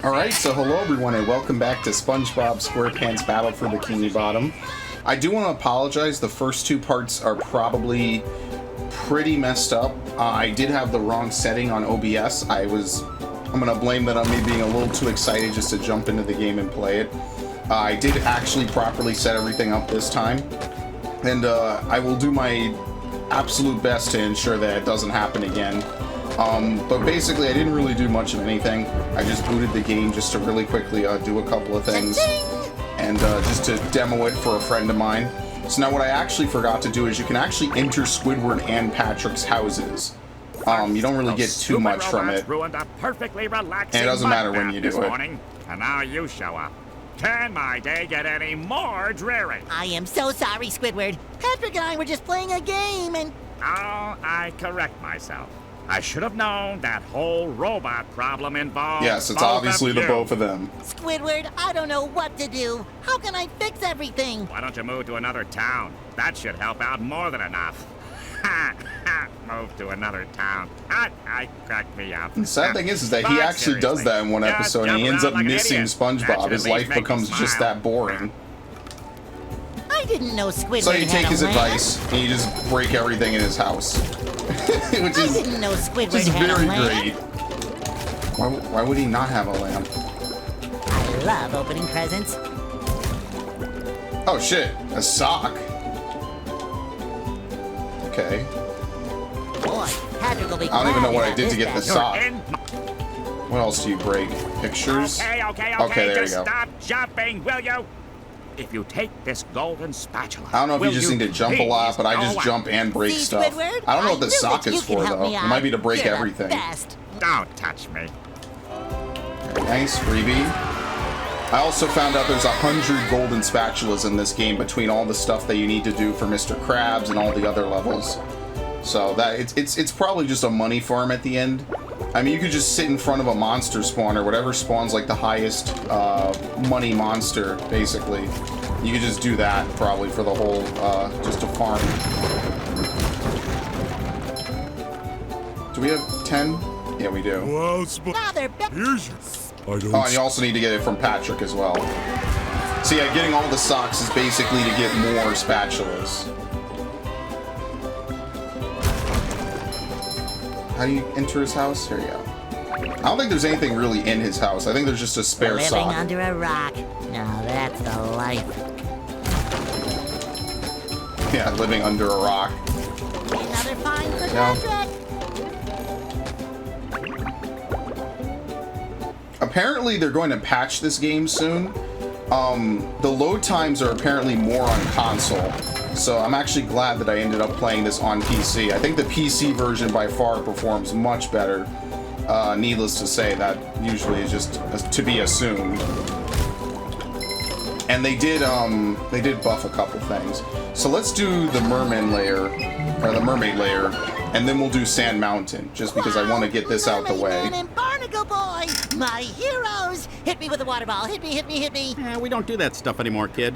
Alright, so hello everyone and welcome back to Spongebob SquarePants Battle for Bikini Bottom. I do want to apologize, the first two parts are probably pretty messed up. I did have the wrong setting on OBS. I'm gonna blame that on me being a little too excited just to jump into the game and play it. I did actually properly set everything up this time, and I will do my absolute best to ensure that it doesn't happen again. But basically I didn't really do much of anything. I just booted the game just to really quickly do a couple of things and just to demo it for a friend of mine. So now what I actually forgot to do is you can actually enter Squidward and Patrick's houses. You don't really get too much from it. Ruined a perfectly relaxing and it doesn't matter when you do it. Morning, and now you show up. Can my day get any more dreary? I am so sorry, Squidward. Patrick and I were just playing a game and... Oh, I correct myself. I should have known that whole robot problem involved. Yes, it's obviously the both of them. Squidward, I don't know what to do. How can I fix everything? Why don't you move to another town? That should help out more than enough. Ha ha! Move to another town. I cracked me up. The sad thing is that he actually does that in one episode, and he ends up missing SpongeBob. His life becomes just that boring. I didn't know Squidward So you take his had a lamp. advice, and you just break everything in his house. Which I is didn't know Squidward had very a lamp. great. Why would he not have a lamp? I love opening presents. Oh shit, a sock. Okay. Boy, Patrick will be I don't even know glad what I have did to this get the back. sock. In What else do you break? Pictures? Okay, there just you go. stop jumping, will you? If you take this golden spatula, I don't know if you just need to jump a lot, but I just please jump and break See, stuff. Squidward? I don't know what the knew sock that is you could for, help though. me It out. might be to break You're everything. The best. Don't touch me. Nice freebie. I also found out there's 100 golden spatulas in this game between all the stuff that you need to do for Mr. Krabs and all the other levels. So that it's probably just a money farm at the end. I mean, you could just sit in front of a monster spawner, whatever spawns like the highest money monster, basically. You could just do that probably for the whole, just to farm. Do we have 10? Yeah, we do. Wow, Now they're back. here's your... I don't... Oh, and you also need to get it from Patrick as well. So yeah, getting all the socks is basically to get more spatulas. How do you enter his house? Here you go. I don't think there's anything really in his house. I think there's just a spare Living sock. under a rock. Now that's the life. Yeah, living under a rock. Another find for No. Patrick. Apparently they're going to patch this game soon. The load times are apparently more on console, so I'm actually glad that I ended up playing this on PC. I think the PC version by far performs much better. Needless to say, that usually is just to be assumed. And they did buff a couple things. So let's do the mermaid layer, and then we'll do Sand Mountain, just because I want to get this out the way. Mermaid Man and Barnacle Boy, my heroes. Hit me with a water ball. Hit me, hit me, hit me. We don't do that stuff anymore, kid.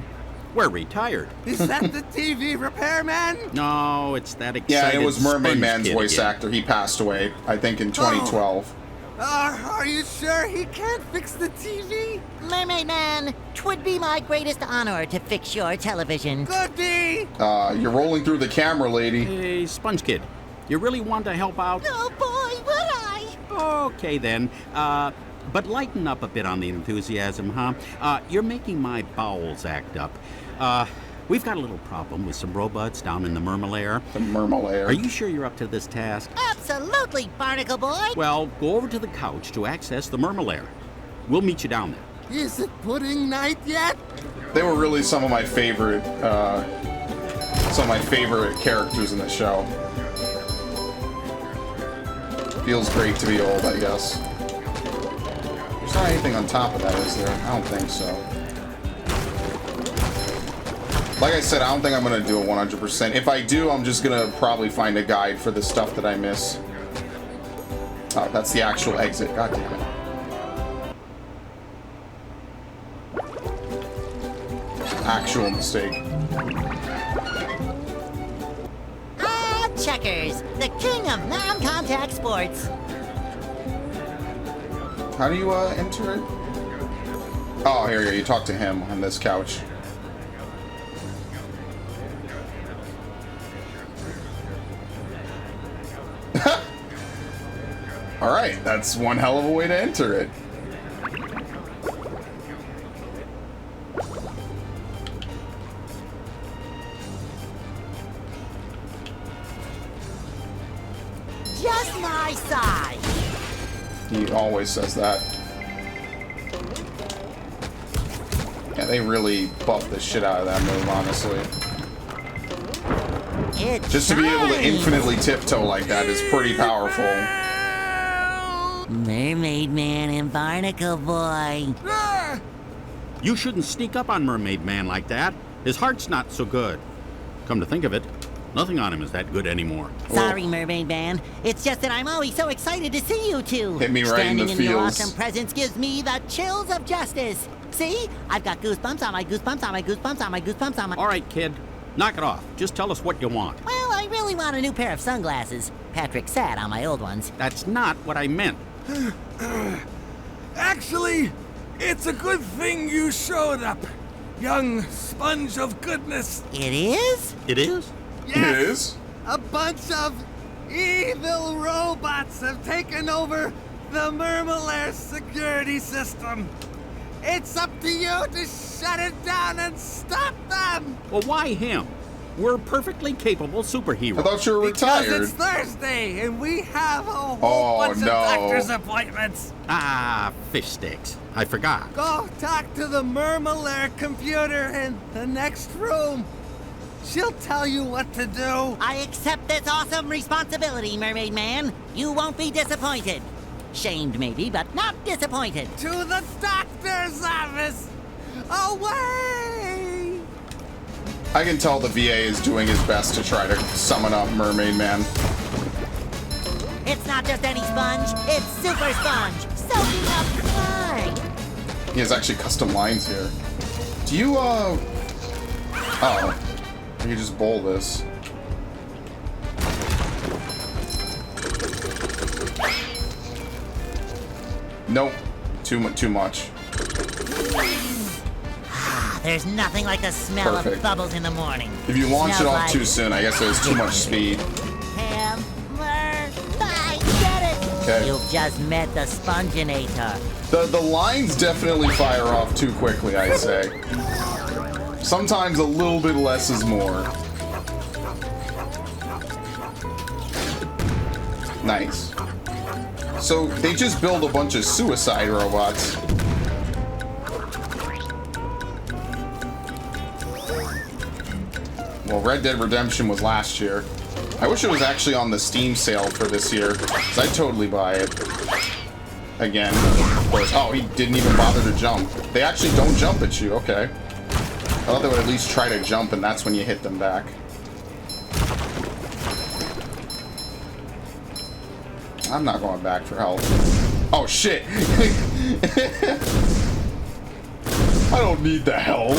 We're retired. Is that the TV repairman? No, it's that excited Yeah, it was Mermaid sponge Man's kid voice again. actor. He passed away, I think, in 2012. Are you sure he can't fix the TV? Mermaid Man, 'twould be my greatest honor to fix your television. Goody! You're rolling through the camera, lady. Hey, Sponge Kid, you really want to help out? Oh boy, would I! Okay then. But lighten up a bit on the enthusiasm, huh? You're making my bowels act up. We've got a little problem with some robots down in the Mermalair. The Mermalair. Are you sure you're up to this task? Absolutely, Barnacle Boy. Well, go over to the couch to access the Mermalair. We'll meet you down there. Is it pudding night yet? They were really some of my favorite characters in the show. Feels great to be old, I guess. There's not anything on top of that, is there? I don't think so. Like I said, I don't think I'm gonna do it 100%. If I do, I'm just gonna probably find a guide for the stuff that I miss. Oh, that's the actual exit. God damn it. Actual mistake. Checkers, the king of non-contact sports. How do you enter it? Oh, here you go. You talk to him on this couch. Alright, that's one hell of a way to enter it. Just my size. He always says that. Yeah, they really buffed the shit out of that move, honestly. It's Just to be able to shines. infinitely tiptoe like that is pretty powerful. Mermaid Man and Barnacle Boy. Ah! You shouldn't sneak up on Mermaid Man like that. His heart's not so good. Come to think of it, nothing on him is that good anymore. Sorry, Mermaid Man. It's just that I'm always so excited to see you two. Hit me right in the Standing in your feels. awesome presence gives me the chills of justice. See? I've got goosebumps on my goosebumps on my goosebumps on my goosebumps on my... All right, kid, knock it off. Just tell us what you want. Well, I really want a new pair of sunglasses. Patrick sat on my old ones. That's not what I meant. Actually, it's a good thing you showed up, young sponge of goodness. It is? It is? It is? A bunch of evil robots have taken over the Mermalair security system. It's up to you to shut it down and stop them! Well, why him? We're perfectly capable superheroes. I thought you were Because retired. it's Thursday and we have a whole Oh, bunch no. of doctor's appointments. Ah, fish sticks. I forgot. Go talk to the Mermalair computer in the next room. She'll tell you what to do. I accept this awesome responsibility, Mermaid Man. You won't be disappointed. Shamed, maybe, but not disappointed. To the doctor's office. Away! I can tell the VA is doing his best to try to summon up Mermaid Man. It's not just any sponge, it's Super Sponge, soaking up slime. He has actually custom lines here. Do you, oh. You can just bowl this. Nope. Too much. There's nothing like the smell Perfect. of bubbles in the morning. If you launch it Smells off like too soon, I guess it was too much speed. Hammer. I get it. Okay. You've just met the Sponginator. The lines definitely fire off too quickly, I'd say. Sometimes a little bit less is more. Nice. So they just build a bunch of suicide robots. Well, Red Dead Redemption was last year. I wish it was actually on the Steam sale for this year, 'cause I'd totally buy it. Again, of course. Oh, he didn't even bother to jump. They actually don't jump at you, okay. I thought they would at least try to jump, and that's when you hit them back. I'm not going back for help. Oh, shit! I don't need the help.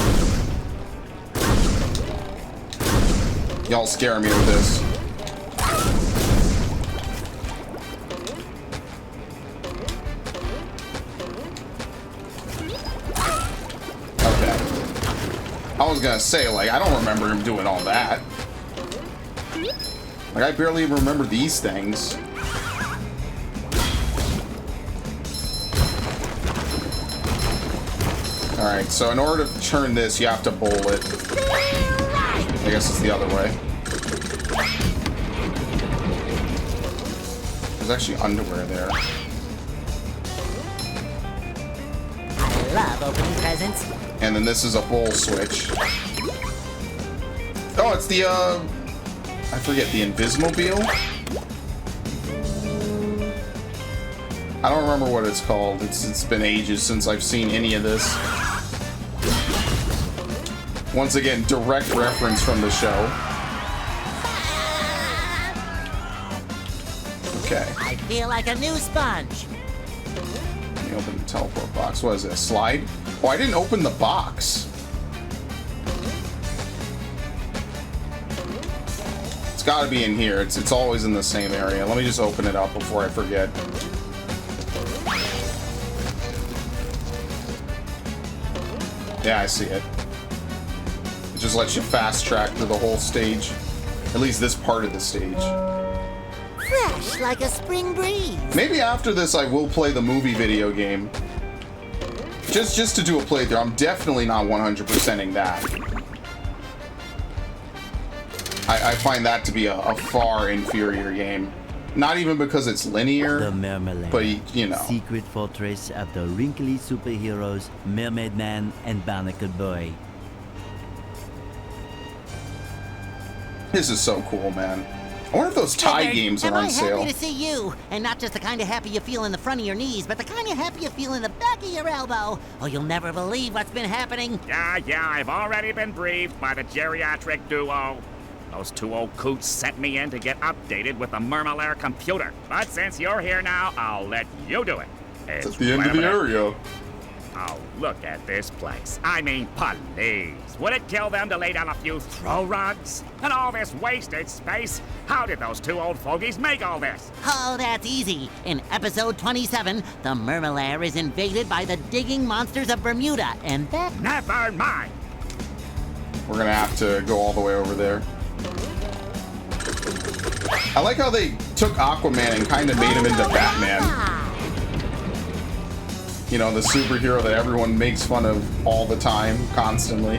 Y'all scare me with this. Okay. I was gonna say, like, I don't remember him doing all that. Like, I barely even remember these things. Alright, so in order to turn this, you have to bowl it. I guess it's the other way. There's actually underwear there. I love opening presents. And then this is a bowl switch. Oh, it's the, I forget, the Invismobile? I don't remember what it's called. It's been ages since I've seen any of this. Once again, direct reference from the show. Okay. I feel like a new sponge. Let me open the teleport box. What is it, a slide? Oh, I didn't open the box. It's gotta be in here. It's always in the same area. Let me just open it up before I forget. Yeah, I see it. It just lets you fast track through the whole stage. At least this part of the stage. Fresh like a spring breeze. Maybe after this I will play the movie video game. Just to do a playthrough. I'm definitely not 100%ing that. I find that to be a far inferior game. Not even because it's linear, The Mermaid, but you know. secret fortress of the wrinkly superheroes Mermaid Man and Barnacle Boy. This is so cool, man. I wonder if those tie Squidward, games are am on I sale. happy to see you, and not just the kind of happy you feel in the front of your knees, but the kind of happy you feel in the back of your elbow. Oh, you'll never believe what's been happening. Yeah, I've already been briefed by the geriatric duo. Those two old coots sent me in to get updated with the Mermalair computer. But since you're here now, I'll let you do it. It's at the end of the area. Oh, look at this place. I mean, please. Would it kill them to lay down a few throw rugs? And all this wasted space? How did those two old fogies make all this? Oh, that's easy. In episode 27, the Mermalair is invaded by the digging monsters of Bermuda, and that... Never mind. We're gonna have to go all the way over there. I like how they took Aquaman and kind of made him into Batman. You know, the superhero that everyone makes fun of all the time, constantly.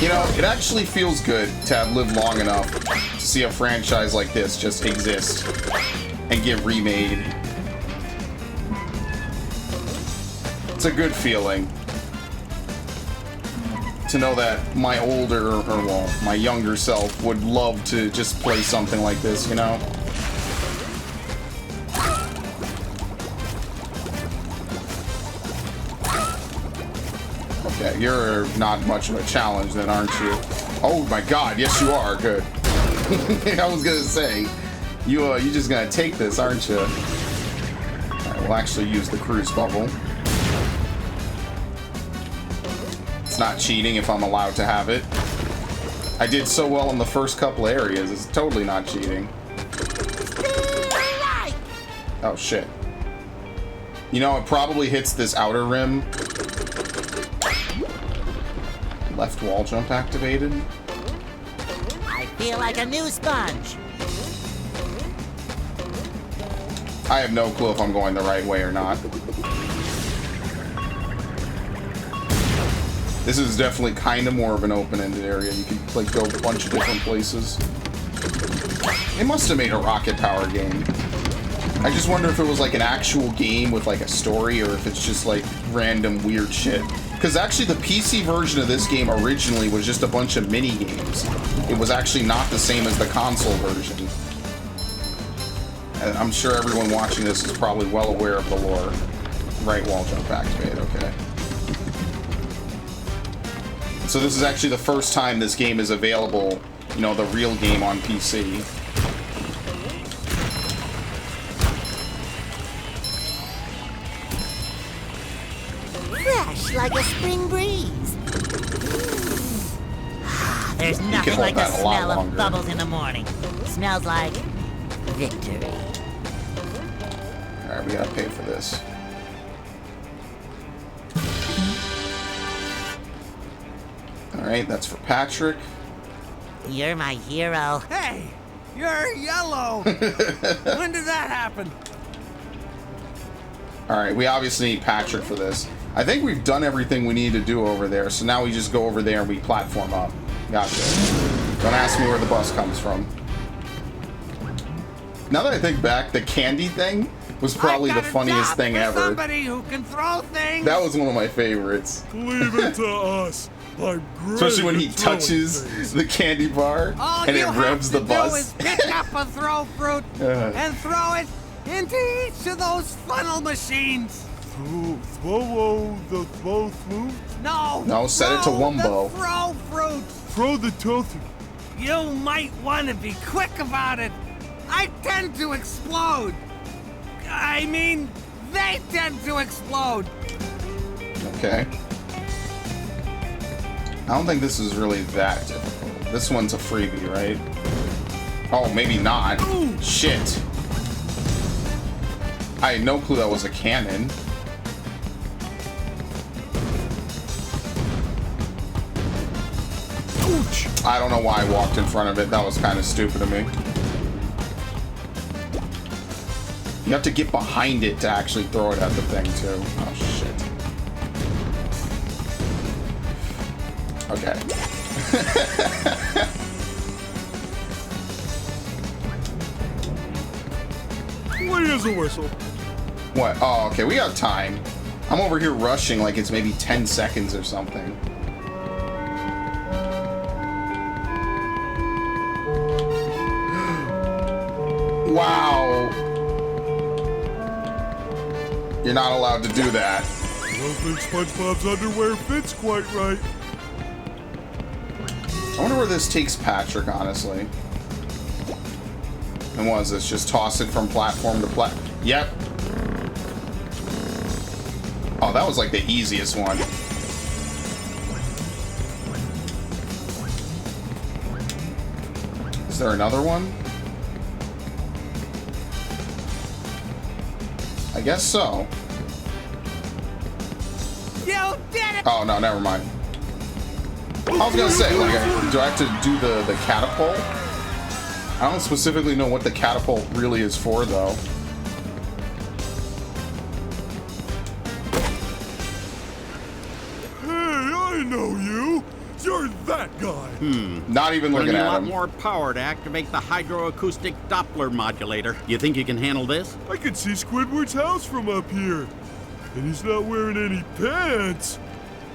You know, it actually feels good to have lived long enough to see a franchise like this just exist and get remade. It's a good feeling to know that my older, or well, my younger self would love to just play something like this, you know? Okay, you're not much of a challenge then, aren't you? Oh my god, yes you are, good. I was gonna say, you're just gonna take this, aren't you? Alright, we'll actually use the cruise bubble. It's not cheating if I'm allowed to have it. I did so well in the first couple areas, it's totally not cheating. Oh shit. You know, it probably hits this outer rim. Left wall jump activated. I feel like a new sponge. I have no clue if I'm going the right way or not. This is definitely kind of more of an open-ended area. You can like go a bunch of different places. They must have made a rocket power game. I just wonder if it was like an actual game with like a story or if it's just like random weird shit. Because actually the PC version of this game originally was just a bunch of mini games. It was actually not the same as the console version. And I'm sure everyone watching this is probably well aware of the lore. Right wall jump activated, okay. So this is actually the first time this game is available, you know, the real game on PC. Fresh like a spring breeze. There's nothing like the smell of bubbles in the morning. Smells like victory. Alright, we gotta pay for this. Alright, that's for Patrick. You're my hero. Hey, you're yellow. When did that happen? Alright, we obviously need Patrick for this. I think we've done everything we need to do over there, so now we just go over there and we platform up. Gotcha. Don't ask me where the bus comes from. Now that I think back, the candy thing was probably the funniest thing ever. Somebody who can throw things. That was one of my favorites. Leave it to us. I'm great. Especially when he at throwing touches things. the candy bar All and it you revs the have to do bus. is pick up a throw fruit and throw it into each of those funnel machines. Throw the throw fruit. No, set it to throw Wumbo. the throw fruit. Throw the tofu. You might want to be quick about it. I tend to explode. I mean, they tend to explode. Okay. I don't think this is really that difficult. This one's a freebie, right? Oh, maybe not. Shit. I had no clue that was a cannon. Ouch! I don't know why I walked in front of it. That was kind of stupid of me. You have to get behind it to actually throw it at the thing, too. Oh, shit. Okay. Where's the whistle? What? Oh, okay. We got time. I'm over here rushing like it's maybe 10 seconds or something. Wow. You're not allowed to do that. I don't think SpongeBob's underwear fits quite right. I wonder where this takes Patrick, honestly. And what is this? Just toss it from platform to platform? Yep. Oh, that was like the easiest one. Is there another one? I guess so. You did it! Oh, no, never mind. I was gonna say, like, do I have to do the catapult? I don't specifically know what the catapult really is for, though. Hey, I know you. You're that guy. Not even Gonna looking need a at lot him. more power to activate the hydroacoustic Doppler modulator. You think you can handle this? I can see Squidward's house from up here. And he's not wearing any pants.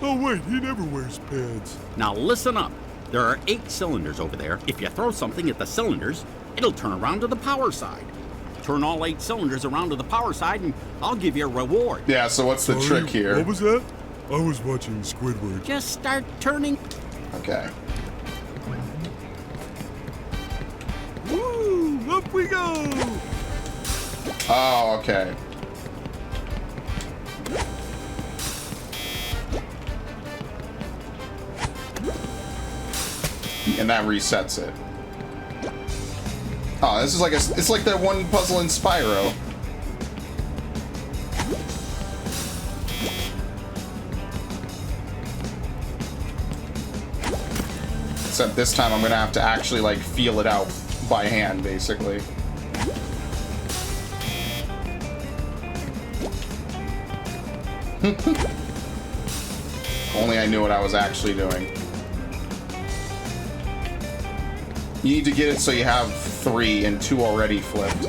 Oh, wait, he never wears pants. Now listen up. There are 8 cylinders over there. If you throw something at the cylinders, it'll turn around to the power side. Turn all 8 cylinders around to the power side and I'll give you a reward. Yeah, so what's the Sorry, trick here? What was that? I was watching Squidward. Just start turning. Okay. Woo! Up we go! Oh, okay. And that resets it. Oh, this is like it's like that one puzzle in Spyro. Except this time I'm gonna have to actually like feel it out by hand, basically. Only I knew what I was actually doing. You need to get it so you have 3 and 2 already flipped.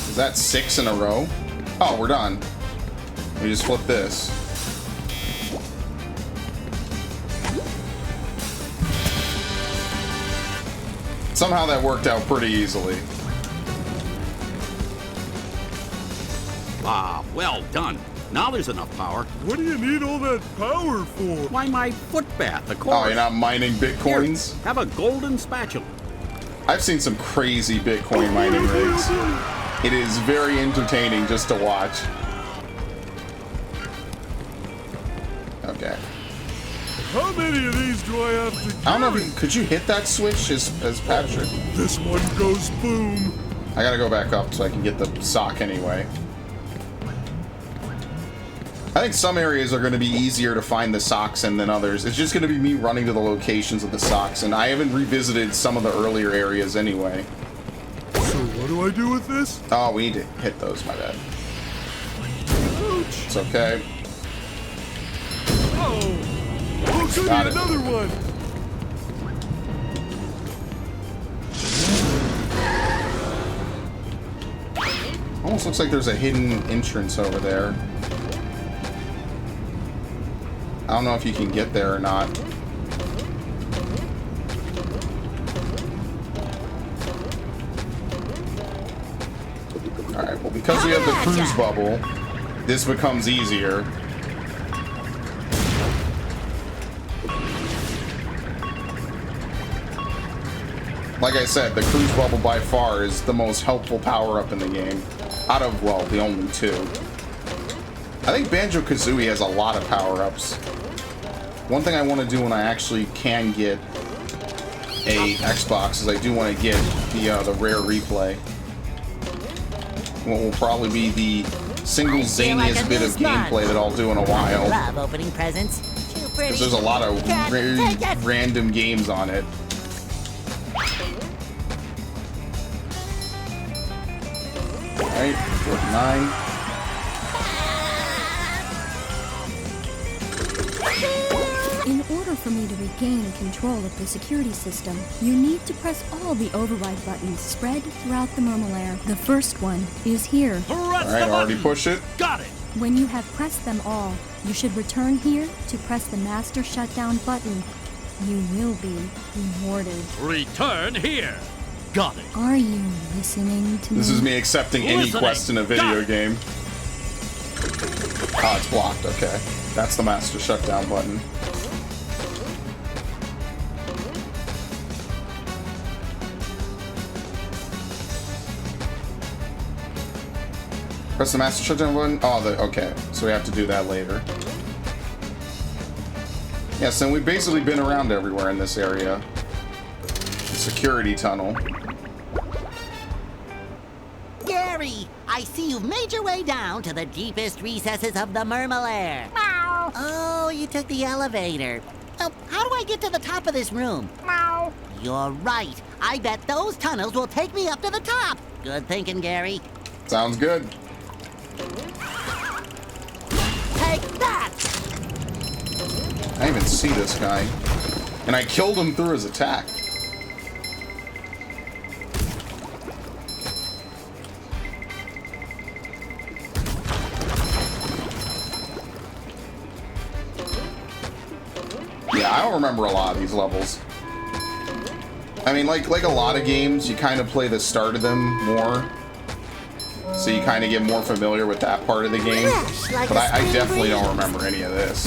Is that 6 in a row? Oh, we're done. We just flip this. Somehow that worked out pretty easily. Ah, well done. Now there's enough power. What do you need all that power for? Why, my foot bath, of course. Oh, you're not mining Here, bitcoins? have a golden spatula. I've seen some crazy Bitcoin mining rigs. It is very entertaining just to watch. Okay. How many of these do I have to I don't know if carry? you, could you hit that switch as Patrick? This one goes boom. I gotta go back up so I can get the sock anyway. I think some areas are going to be easier to find the socks in than others. It's just going to be me running to the locations of the socks, and I haven't revisited some of the earlier areas anyway. So what do I do with this? Oh, we need to hit those, my bad. Ouch. It's okay. Oh. Oh, give me Got it. another one. Almost looks like there's a hidden entrance over there. I don't know if you can get there or not. Alright, well, because we have the cruise bubble, this becomes easier. Like I said, the cruise bubble by far is the most helpful power-up in the game. Out of, well, the only two. I think Banjo-Kazooie has a lot of power-ups. One thing I want to do when I actually can get a Xbox is I do want to get the rare replay. What will probably be the single zaniest bit of gameplay that I'll do in a while. Love opening presents. Too pretty. Because there's a lot of very random games on it. Alright, 49. In order for me to regain control of the security system, you need to press all the override buttons spread throughout the Murmelair. The first one is here. Alright, already push it. Got it! When you have pressed them all, you should return here to press the master shutdown button. You will be rewarded. Return here! Got it. Are you listening to me? This is me accepting any Listening. quest in a video game. Oh, it's blocked, okay. That's the master shutdown button. Press the master shutdown button. Oh, okay. So we have to do that later. Yeah, so we've basically been around everywhere in this area. Security tunnel. Gary, I see you've made your way down to the deepest recesses of the Murmelair. Oh, you took the elevator. Oh, how do I get to the top of this room? You're right. I bet those tunnels will take me up to the top. Good thinking, Gary. Sounds good. Take that! I didn't even see this guy. And I killed him through his attack. Yeah, I don't remember a lot of these levels. I mean, like a lot of games, you kind of play the start of them more. So you kind of get more familiar with that part of the game. But I definitely don't remember any of this.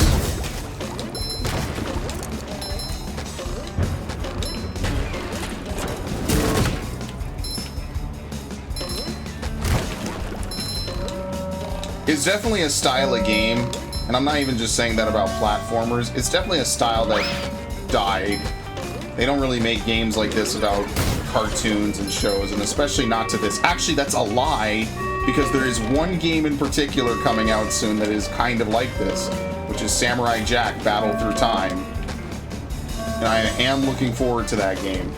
It's definitely a style of game, and I'm not even just saying that about platformers. It's definitely a style that died. They don't really make games like this about cartoons and shows, and especially not to this. Actually, that's a lie, because there is one game in particular coming out soon that is kind of like this, which is Samurai Jack Battle Through Time. And I am looking forward to that game.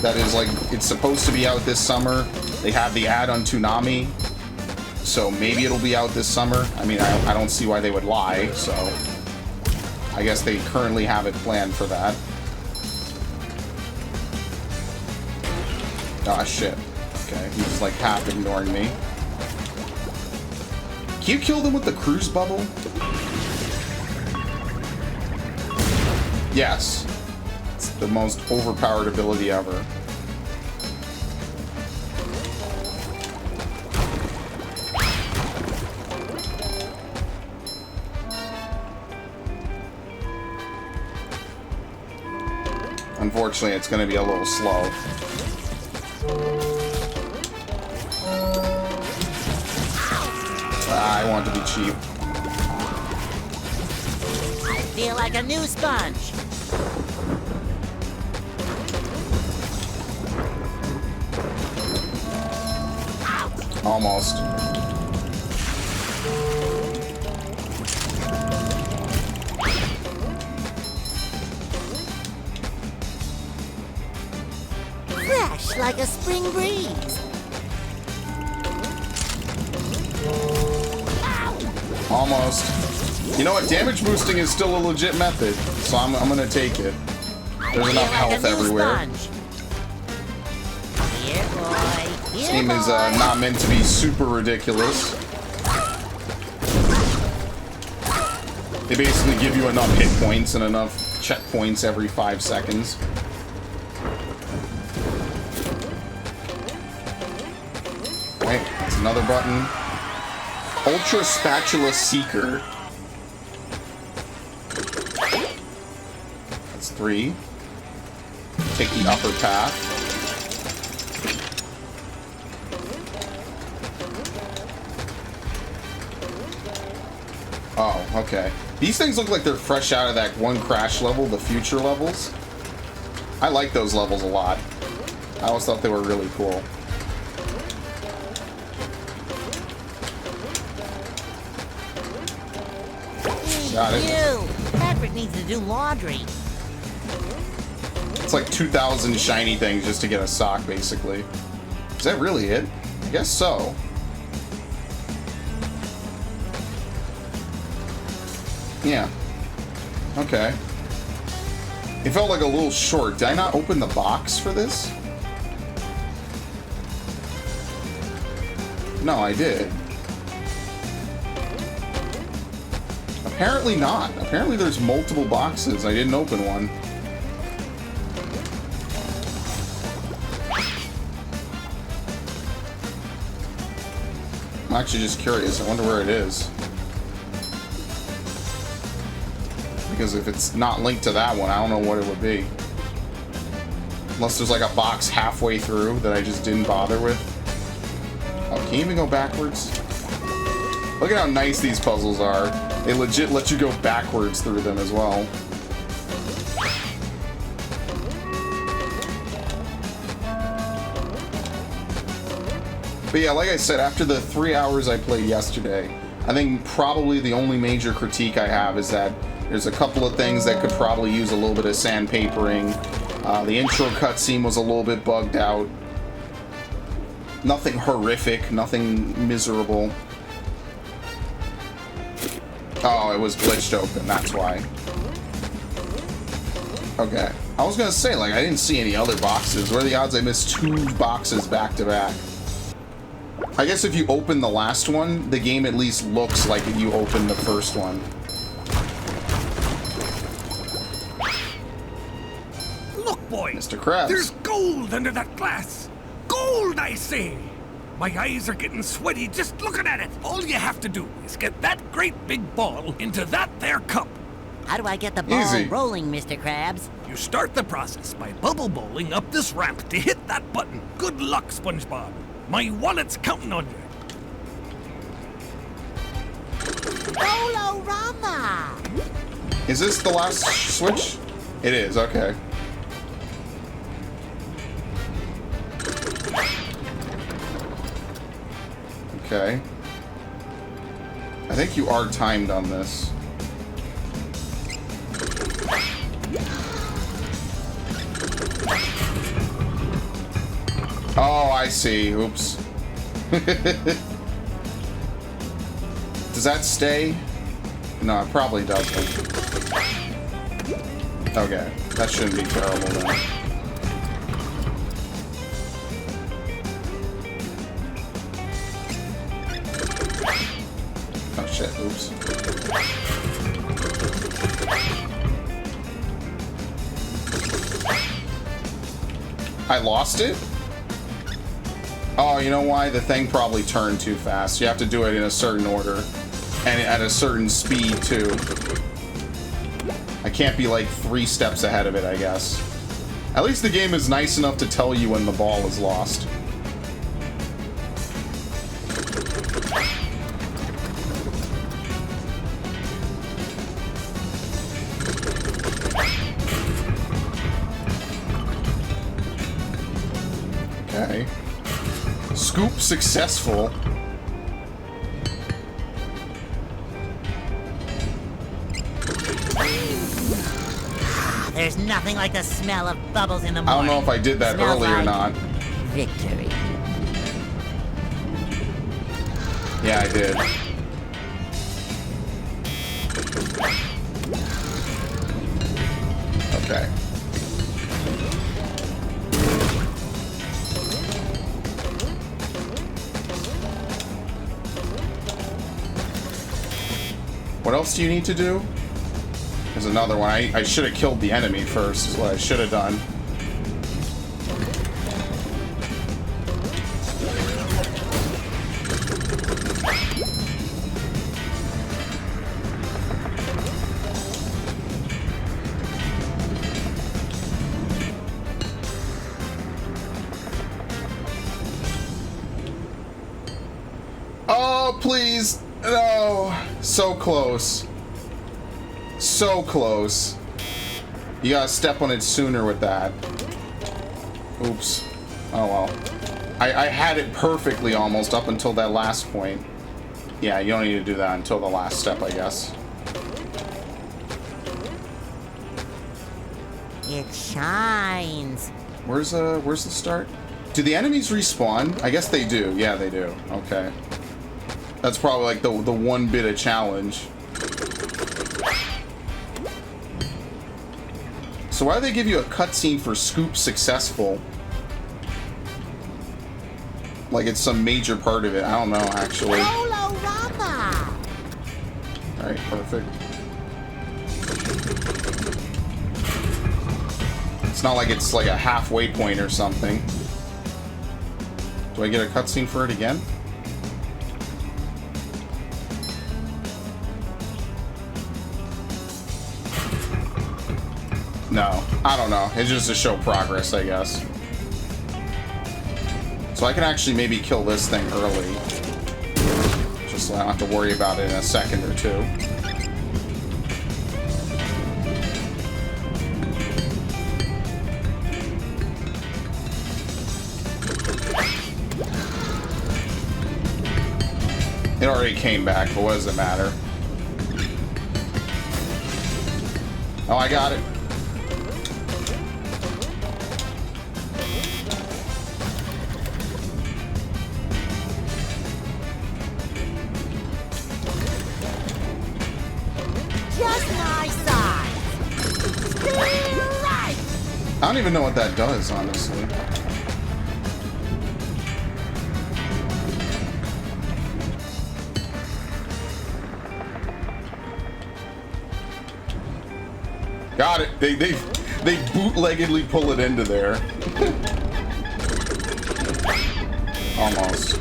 That is like, it's supposed to be out this summer. They have the ad on Toonami, so maybe it'll be out this summer. I mean, I don't see why they would lie, so I guess they currently have it planned for that. Ah, shit. Okay, he's like half ignoring me. Can you kill them with the cruise bubble? Yes. It's the most overpowered ability ever. Unfortunately, it's going to be a little slow. I want to be cheap. I feel like a new sponge. Almost. Fresh like a spring breeze. Almost. You know what? Damage boosting is still a legit method, so I'm gonna take it. There's enough health everywhere. Here, boy. This Here, game is boy. not meant to be super ridiculous. They basically give you enough hit points and enough checkpoints every 5 seconds. Right, that's another button. Ultra Spatula Seeker. That's 3. Take the upper path. Oh, okay. These things look like they're fresh out of that one crash level, the future levels. I like those levels a lot. I always thought they were really cool. Got it. You! Patrick needs to do laundry. It's like 2,000 shiny things just to get a sock, basically. Is that really it? I guess so. Yeah. Okay. It felt like a little short. Did I not open the box for this? No, I did. Apparently not. Apparently there's multiple boxes. I didn't open one. I'm actually just curious. I wonder where it is. Because if it's not linked to that one, I don't know what it would be. Unless there's like a box halfway through that I just didn't bother with. Oh, can you even go backwards? Look at how nice these puzzles are. They legit let you go backwards through them as well. But yeah, like I said, after the 3 hours I played yesterday, I think probably the only major critique I have is that there's a couple of things that could probably use a little bit of sandpapering. The intro cutscene was a little bit bugged out. Nothing horrific, nothing miserable. Oh, it was glitched open, that's why. Okay. I was gonna say, like, I didn't see any other boxes. What are the odds I missed 2 boxes back to back? I guess if you open the last one, the game at least looks like you opened the first one. Look, boy! Mr. Krabs. There's gold under that glass! Gold, I say! My eyes are getting sweaty just looking at it. All you have to do is get that great big ball into that there cup. How do I get the ball Easy. rolling, Mr. Krabs? You start the process by bubble bowling up this ramp to hit that button. Good luck, Spongebob. My wallet's counting on you. Bolo-rama! Is this the last switch? It is, okay. Okay. I think you are timed on this. Oh, I see. Oops. Does that stay? No, it probably doesn't. Okay. That shouldn't be terrible then. Oh shit, oops. I lost it? Oh, you know why? The thing probably turned too fast. You have to do it in a certain order. And at a certain speed, too. I can't be like 3 steps ahead of it, I guess. At least the game is nice enough to tell you when the ball is lost. Okay. Scoop successful. There's nothing like the smell of bubbles in the I morning. don't know if I did that Smells early or like not. victory. Yeah, I did. Okay. What else do you need to do? There's another one. I should have killed the enemy first, is what I should have done. Oh, please. No! So close. So close. You gotta step on it sooner with that. Oops. Oh well. I had it perfectly almost up until that last point. Yeah, you don't need to do that until the last step, I guess. It shines. Where's the start? Do the enemies respawn? I guess they do. Yeah, they do. Okay. That's probably like the one bit of challenge. So why do they give you a cutscene for scoop successful? Like it's some major part of it. I don't know, actually. Rolorama! Alright, perfect. It's not like it's like a halfway point or something. Do I get a cutscene for it again? No, I don't know. It's just to show progress, I guess. So I can actually maybe kill this thing early. Just so I don't have to worry about it in a second or two. It already came back, but what does it matter? Oh, I got it. Just my size. Still right. I don't even know what that does, honestly. Got it. They bootleggedly pull it into there. Almost.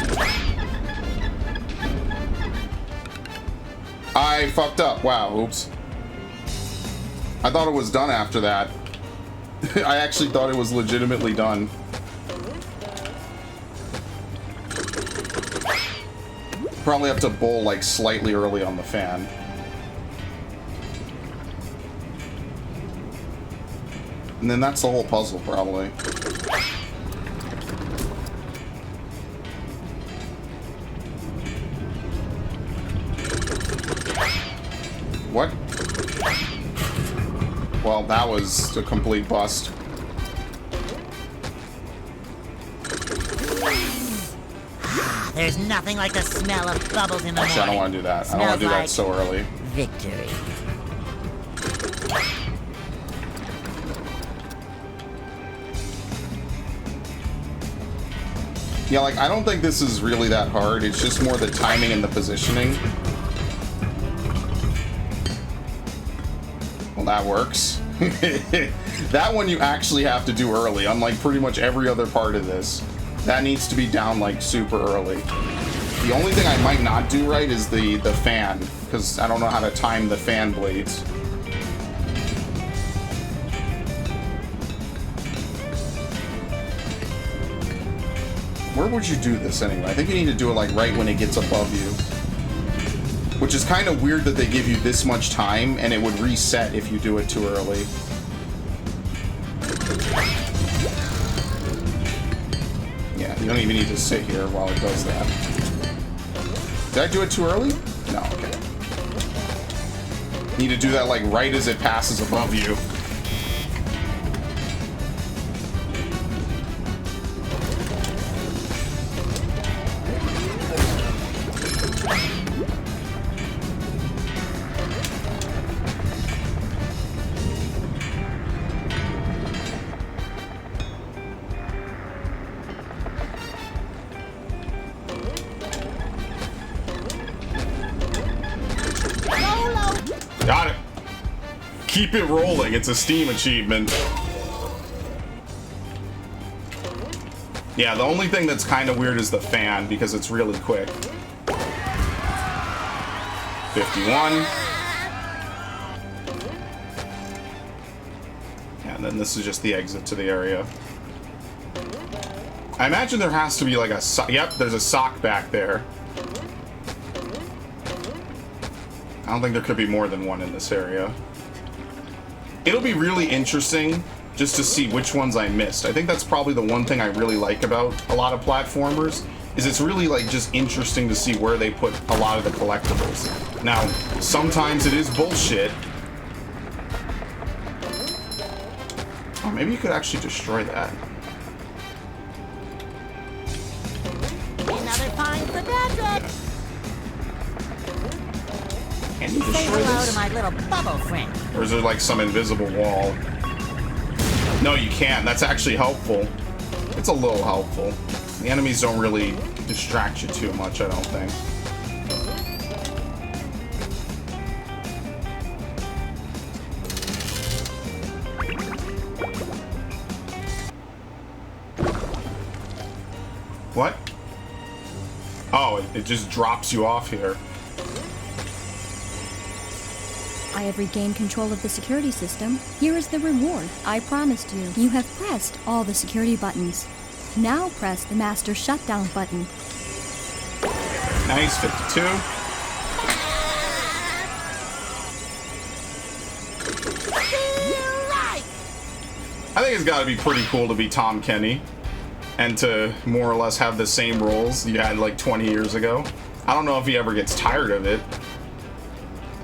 I fucked up. Wow, oops. I thought it was done after that. I actually thought it was legitimately done. Probably have to bowl like slightly early on the fan. And then that's the whole puzzle, probably. What? Well, that was a complete bust. There's nothing like the smell of bubbles in the Actually, I don't morning. want to do that. I don't want to do that so early. Victory. Yeah, like, I don't think this is really that hard. It's just more the timing and the positioning. Well, that works. That one you actually have to do early, unlike pretty much every other part of this. That needs to be down, like, super early. The only thing I might not do right is the fan, because I don't know how to time the fan blades. Where would you do this anyway? I think you need to do it like right when it gets above you. Which is kind of weird that they give you this much time and it would reset if you do it too early. Yeah, you don't even need to sit here while it does that. Did I do it too early? No, okay. Need to do that like right as it passes above you. Got it. Keep it rolling. It's a Steam achievement. Yeah, the only thing that's kind of weird is the fan because it's really quick. 51. And then this is just the exit to the area. I imagine there has to be like a sock. Yep, there's a sock back there. I don't think there could be more than one in this area. It'll be really interesting just to see which ones I missed. I think that's probably the one thing I really like about a lot of platformers, is it's really like just interesting to see where they put a lot of the collectibles. Now, sometimes it is bullshit. Oh, maybe you could actually destroy that. Another find for Patrick! Can you Say destroy hello this? to my little bubble friend. Or is there like some invisible wall? No, you can't. That's actually helpful. It's a little helpful. The enemies don't really distract you too much, I don't think. What? Oh, it just drops you off here. I have regained control of the security system. Here is the reward I promised you. You have pressed all the security buttons. Now press the master shutdown button. Nice, 52. I think it's got to be pretty cool to be Tom Kenny and to more or less have the same roles you had like 20 years ago. I don't know if he ever gets tired of it.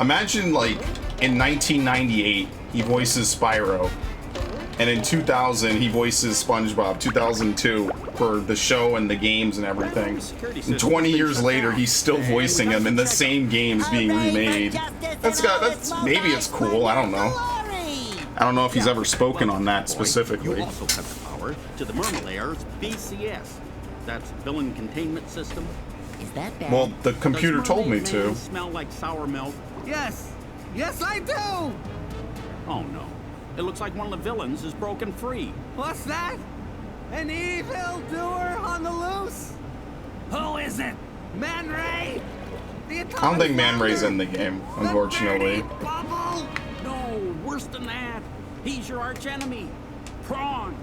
Imagine like in 1998 he voices Spyro, and in 2000 he voices SpongeBob. 2002 for the show and the games and everything. And 20 years later he's still voicing them in the same games being remade. That's maybe it's cool. I don't know. I don't know if he's ever spoken on that specifically. You also cut the power to the Mermalair's BCS. That's villain containment system. Is that bad? Well, the computer told me to. Does smell like sour milk? Yes! Yes, I do! Oh no. It looks like one of the villains is broken free. What's that? An evil doer on the loose? Who is it? Man Ray? I don't think Man Ray's in the game, unfortunately. Bubble? No, worse than that. He's your arch enemy. Prawn.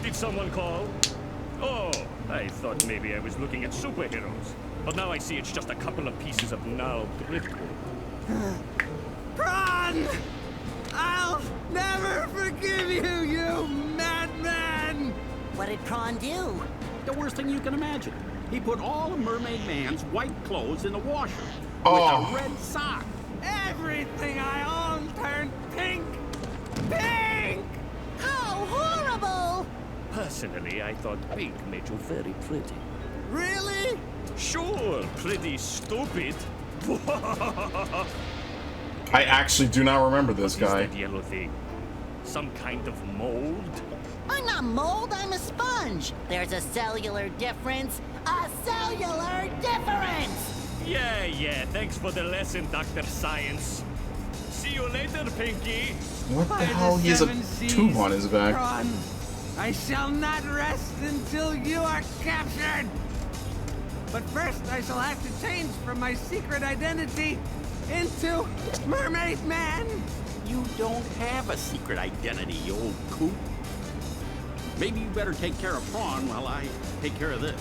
Did someone call? Oh, I thought maybe I was looking at superheroes. But now I see it's just a couple of pieces of gnarled driftwood. Prawn! I'll never forgive you, you madman! What did Prawn do? The worst thing you can imagine. He put all of Mermaid Man's white clothes in the washer with Oh. a red sock. Everything I own turned pink! Pink! How horrible! Personally, I thought pink made you very pretty. Really? Sure, pretty stupid. I actually do not remember this What is guy. that yellow thing? Some kind of mold? I'm not mold, I'm a sponge. There's a cellular difference. A cellular difference! Yeah, thanks for the lesson, Dr. Science. See you later, Pinky. What the By hell? the He has a seven seas, tube on his back. Prawn, I shall not rest until you are captured! But first, I shall have to change from my secret identity into Mermaid Man! You don't have a secret identity, you old coot. Maybe you better take care of Prawn while I take care of this.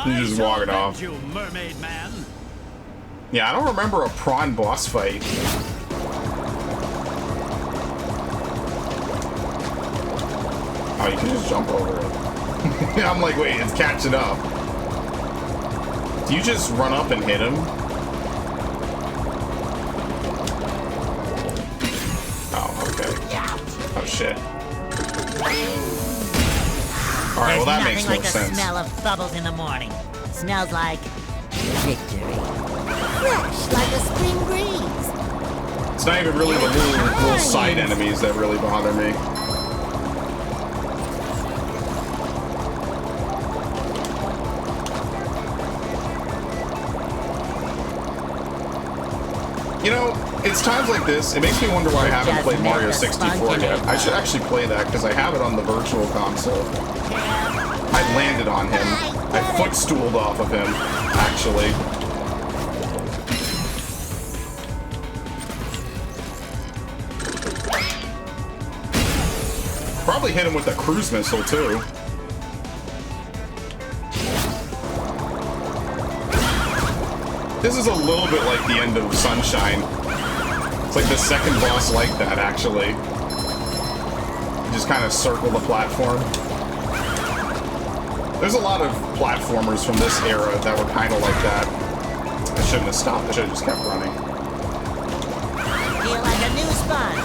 He's just walking off. You mermaid man. Yeah, I don't remember a prawn boss fight. Oh, you can just jump over it. I'm like, wait, it's catching up. Do you just run up and hit him? Oh, okay. Oh, shit. Alright, well that makes no Nothing like the sense. smell of bubbles in the morning. Smells like victory. Fresh like a spring breeze. It's not even really the little side enemies that really bother me. You know, it's times like this, it makes me wonder why I haven't played Mario 64 yet. I should actually play that, because I have it on the virtual console. I landed on him. I footstooled off of him, actually. Probably hit him with a cruise missile, too. This is a little bit like the end of Sunshine. It's like the second boss like that, actually. You just kind of circle the platform. There's a lot of platformers from this era that were kind of like that. I shouldn't have stopped. I should have just kept running. Feel like a new sponge.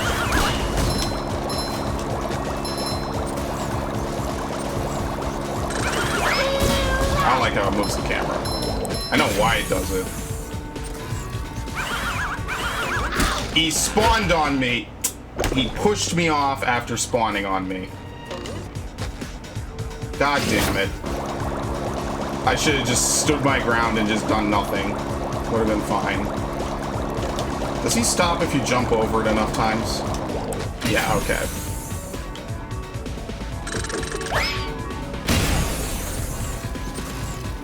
I don't like how it moves the camera. I know why it does it. He spawned on me. He pushed me off after spawning on me. God damn it. I should have just stood my ground and just done nothing. Would have been fine. Does he stop if you jump over it enough times? Yeah, okay.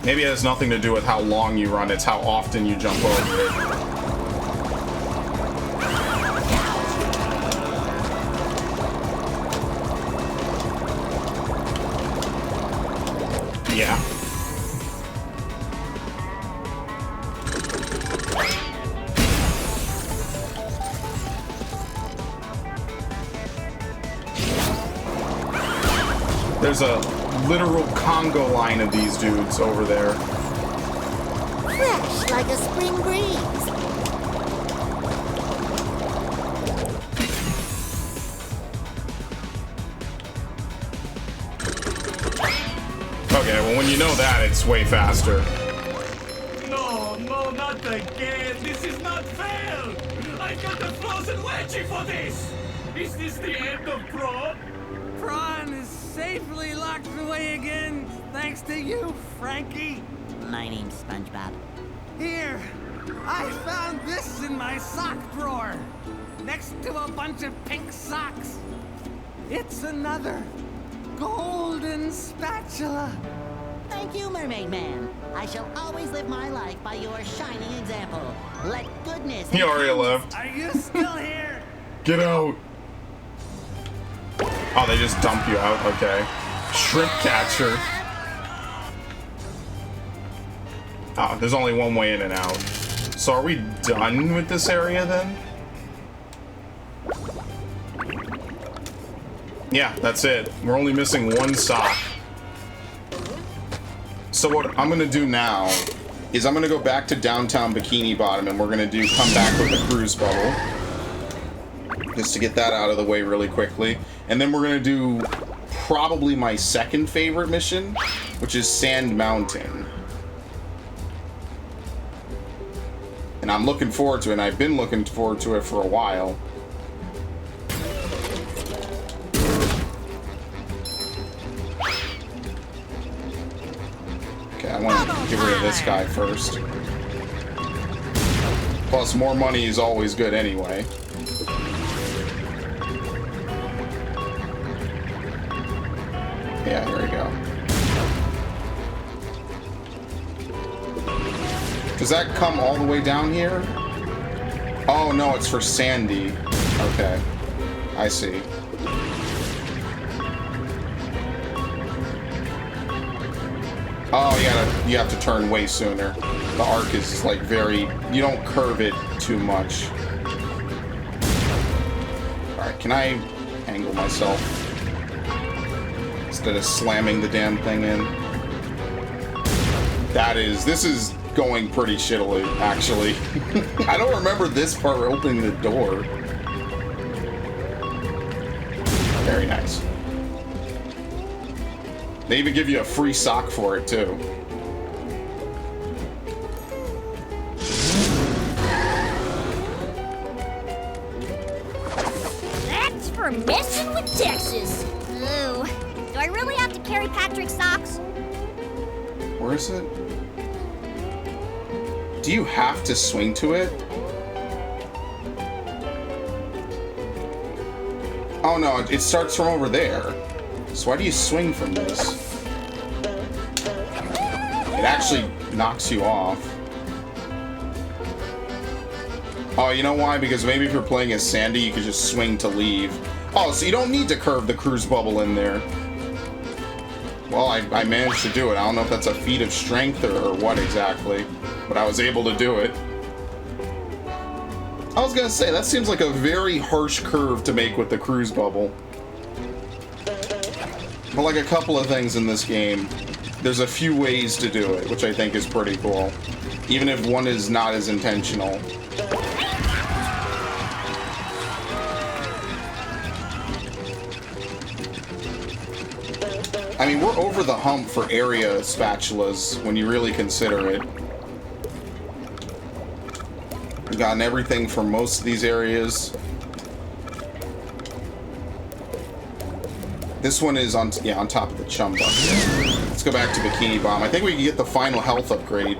Maybe it has nothing to do with how long you run, it's how often you jump over it. Yeah. There's a literal Congo line of these dudes over there. Fresh like a spring breeze. Okay, well when you know that, it's way faster. No, no, not again. This is not fair. I got a frozen wedgie for this. Is this the end of Prawn? Prawn is safely locked away again, thanks to you, Frankie. My name's Spongebob. Here, I found this in my sock drawer, next to a bunch of pink socks. It's another golden spatula. Thank you, Mermaid Man. I shall always live my life by your shining example. Let goodness... He already left. Are you still here? Get out. Oh, they just dump you out? Okay. Shrimp catcher. Oh, there's only one way in and out. So are we done with this area then? Yeah, that's it. We're only missing one sock. So what I'm gonna do now is I'm gonna go back to downtown Bikini Bottom and we're gonna come back with the cruise bubble. Just to get that out of the way really quickly. And then we're gonna do probably my second favorite mission, which is Sand Mountain. And I'm looking forward to it, and I've been looking forward to it for a while. Okay, I want to get rid of this guy first. Plus, more money is always good anyway. Yeah, here we go. Does that come all the way down here? Oh, no, it's for Sandy. Okay. I see. Oh, you have to turn way sooner. The arc is like very... You don't curve it too much. Alright, can I angle myself? Instead of slamming the damn thing in. This is going pretty shittily, actually. I don't remember this part opening the door. Very nice. They even give you a free sock for it, too. That's for messing with Texas. Ooh. Do I really have to carry Patrick's socks? Where is it? Do you have to swing to it? Oh no, it starts from over there. So why do you swing from this? It actually knocks you off. Oh, you know why? Because maybe if you're playing as Sandy, you could just swing to leave. Oh, so you don't need to curve the cruise bubble in there. Well, I managed to do it. I don't know if that's a feat of strength or what exactly, but I was able to do it. I was gonna say, that seems like a very harsh curve to make with the cruise bubble. But like a couple of things in this game, there's a few ways to do it, which I think is pretty cool. Even if one is not as intentional. I mean, we're over the hump for area spatulas when you really consider it. We've gotten everything for most of these areas. This one is on top of the chum bucket. Let's go back to Bikini Bomb. I think we can get the final health upgrade,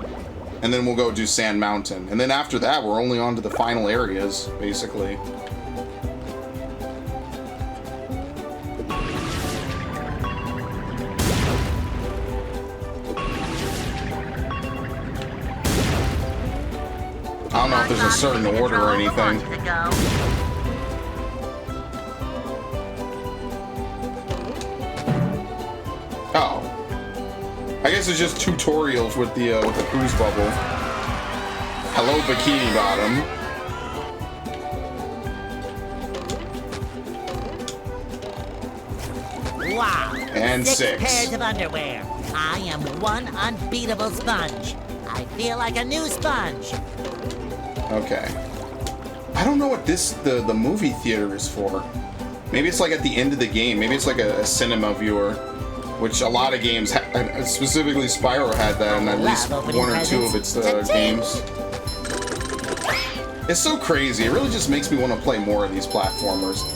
and then we'll go do Sand Mountain. And then after that, we're only on to the final areas, basically. I don't know if there's a certain order or anything. Oh. I guess it's just tutorials with the cruise bubble. Hello, Bikini Bottom. Wow. And six pairs of underwear. I am one unbeatable sponge. I feel like a new sponge. Okay. I don't know what the movie theater is for. Maybe it's like at the end of the game. Maybe it's like a cinema viewer, which a lot of games, specifically Spyro had that in at least one or two of its games. It's so crazy. It really just makes me want to play more of these platformers.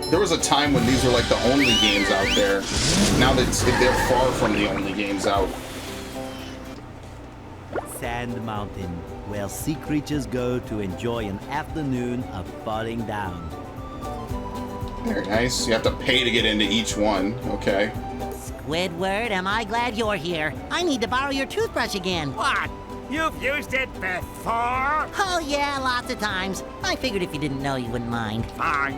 There was a time when these were like the only games out there. Now that they're far from the only games out. Sand Mountain, where sea creatures go to enjoy an afternoon of falling down. Very nice. You have to pay to get into each one. Okay. Squidward, am I glad you're here. I need to borrow your toothbrush again. What? You've used it before? Oh yeah, lots of times. I figured if you didn't know, you wouldn't mind. Fine.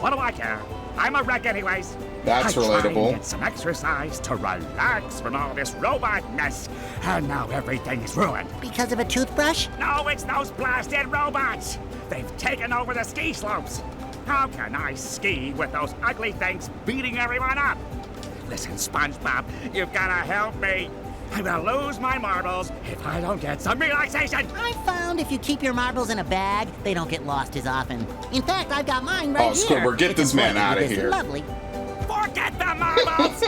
What do I care? I'm a wreck anyways. That's I tried relatable. to get some exercise to relax from all this robot mess, and now everything is ruined. Because of a toothbrush? No, it's those blasted robots. They've taken over the ski slopes. How can I ski with those ugly things beating everyone up? Listen, SpongeBob, you've got to help me. I'm gonna lose my marbles if I don't get some relaxation. I found if you keep your marbles in a bag, they don't get lost as often. In fact, I've got mine right here. Squidward, get this man out of here. Lovely. Forget the marbles!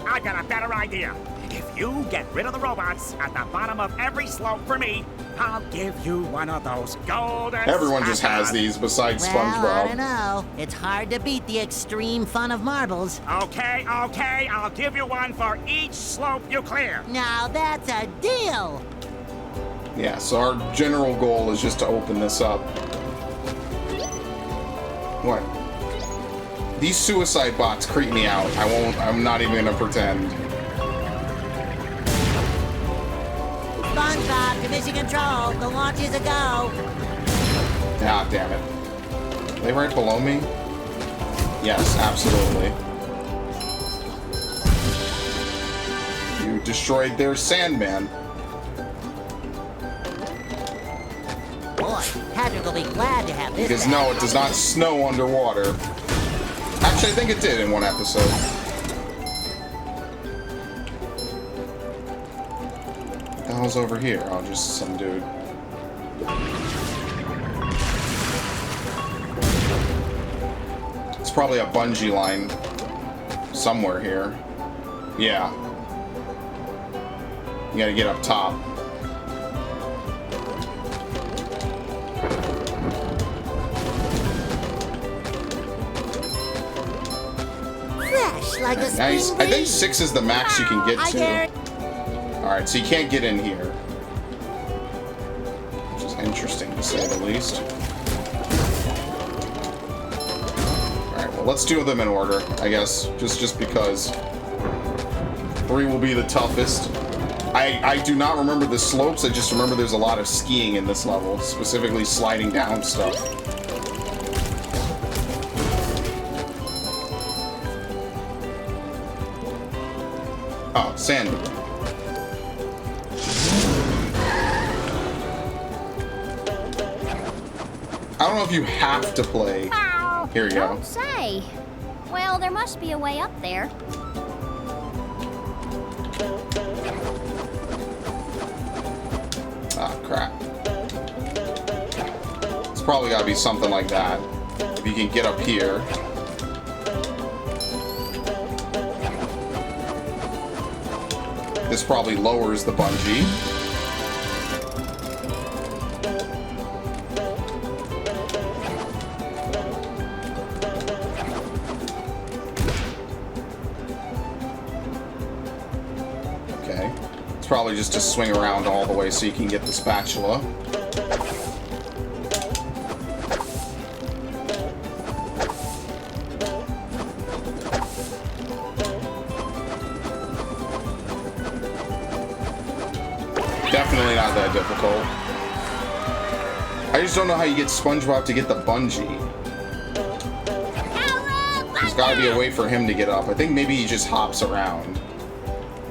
I've got a better idea. If you get rid of the robots at the bottom of every slope for me, I'll give you one of those golden Everyone just has these besides Well, I SpongeBob. don't know. It's hard to beat the extreme fun of marbles. Okay, I'll give you one for each slope you clear. Now that's a deal. Yeah, so our general goal is just to open this up. What? These suicide bots creep me out. I'm not even gonna pretend. SpongeBob to mission control. The launch is a go. Ah, damn it. Are they right below me? Yes, absolutely. You destroyed their Sandman. Boy, Patrick will be glad to have this. Because back. no, it does not snow underwater. Actually, I think it did in one episode. What the hell's over here? Oh, just some dude. It's probably a bungee line somewhere here. Yeah. You gotta get up top. Fresh like a spring Nice. I think breeze. 6 is the max you can get I to. dare- Alright, so you can't get in here. Which is interesting to say the least. Alright, well let's do them in order, I guess. Just because. 3 will be the toughest. I do not remember the slopes, I just remember there's a lot of skiing in this level, specifically sliding down stuff. Sandy. I don't know if you have to play. Here you go. Don't say. Well, there must be a way up there. Ah, crap. It's probably gotta be something like that. If you can get up here. This probably lowers the bungee. Okay. It's probably just to swing around all the way so you can get the spatula. Definitely not that difficult. I just don't know how you get Spongebob to get the bungee. There's gotta be a way for him to get up. I think maybe he just hops around.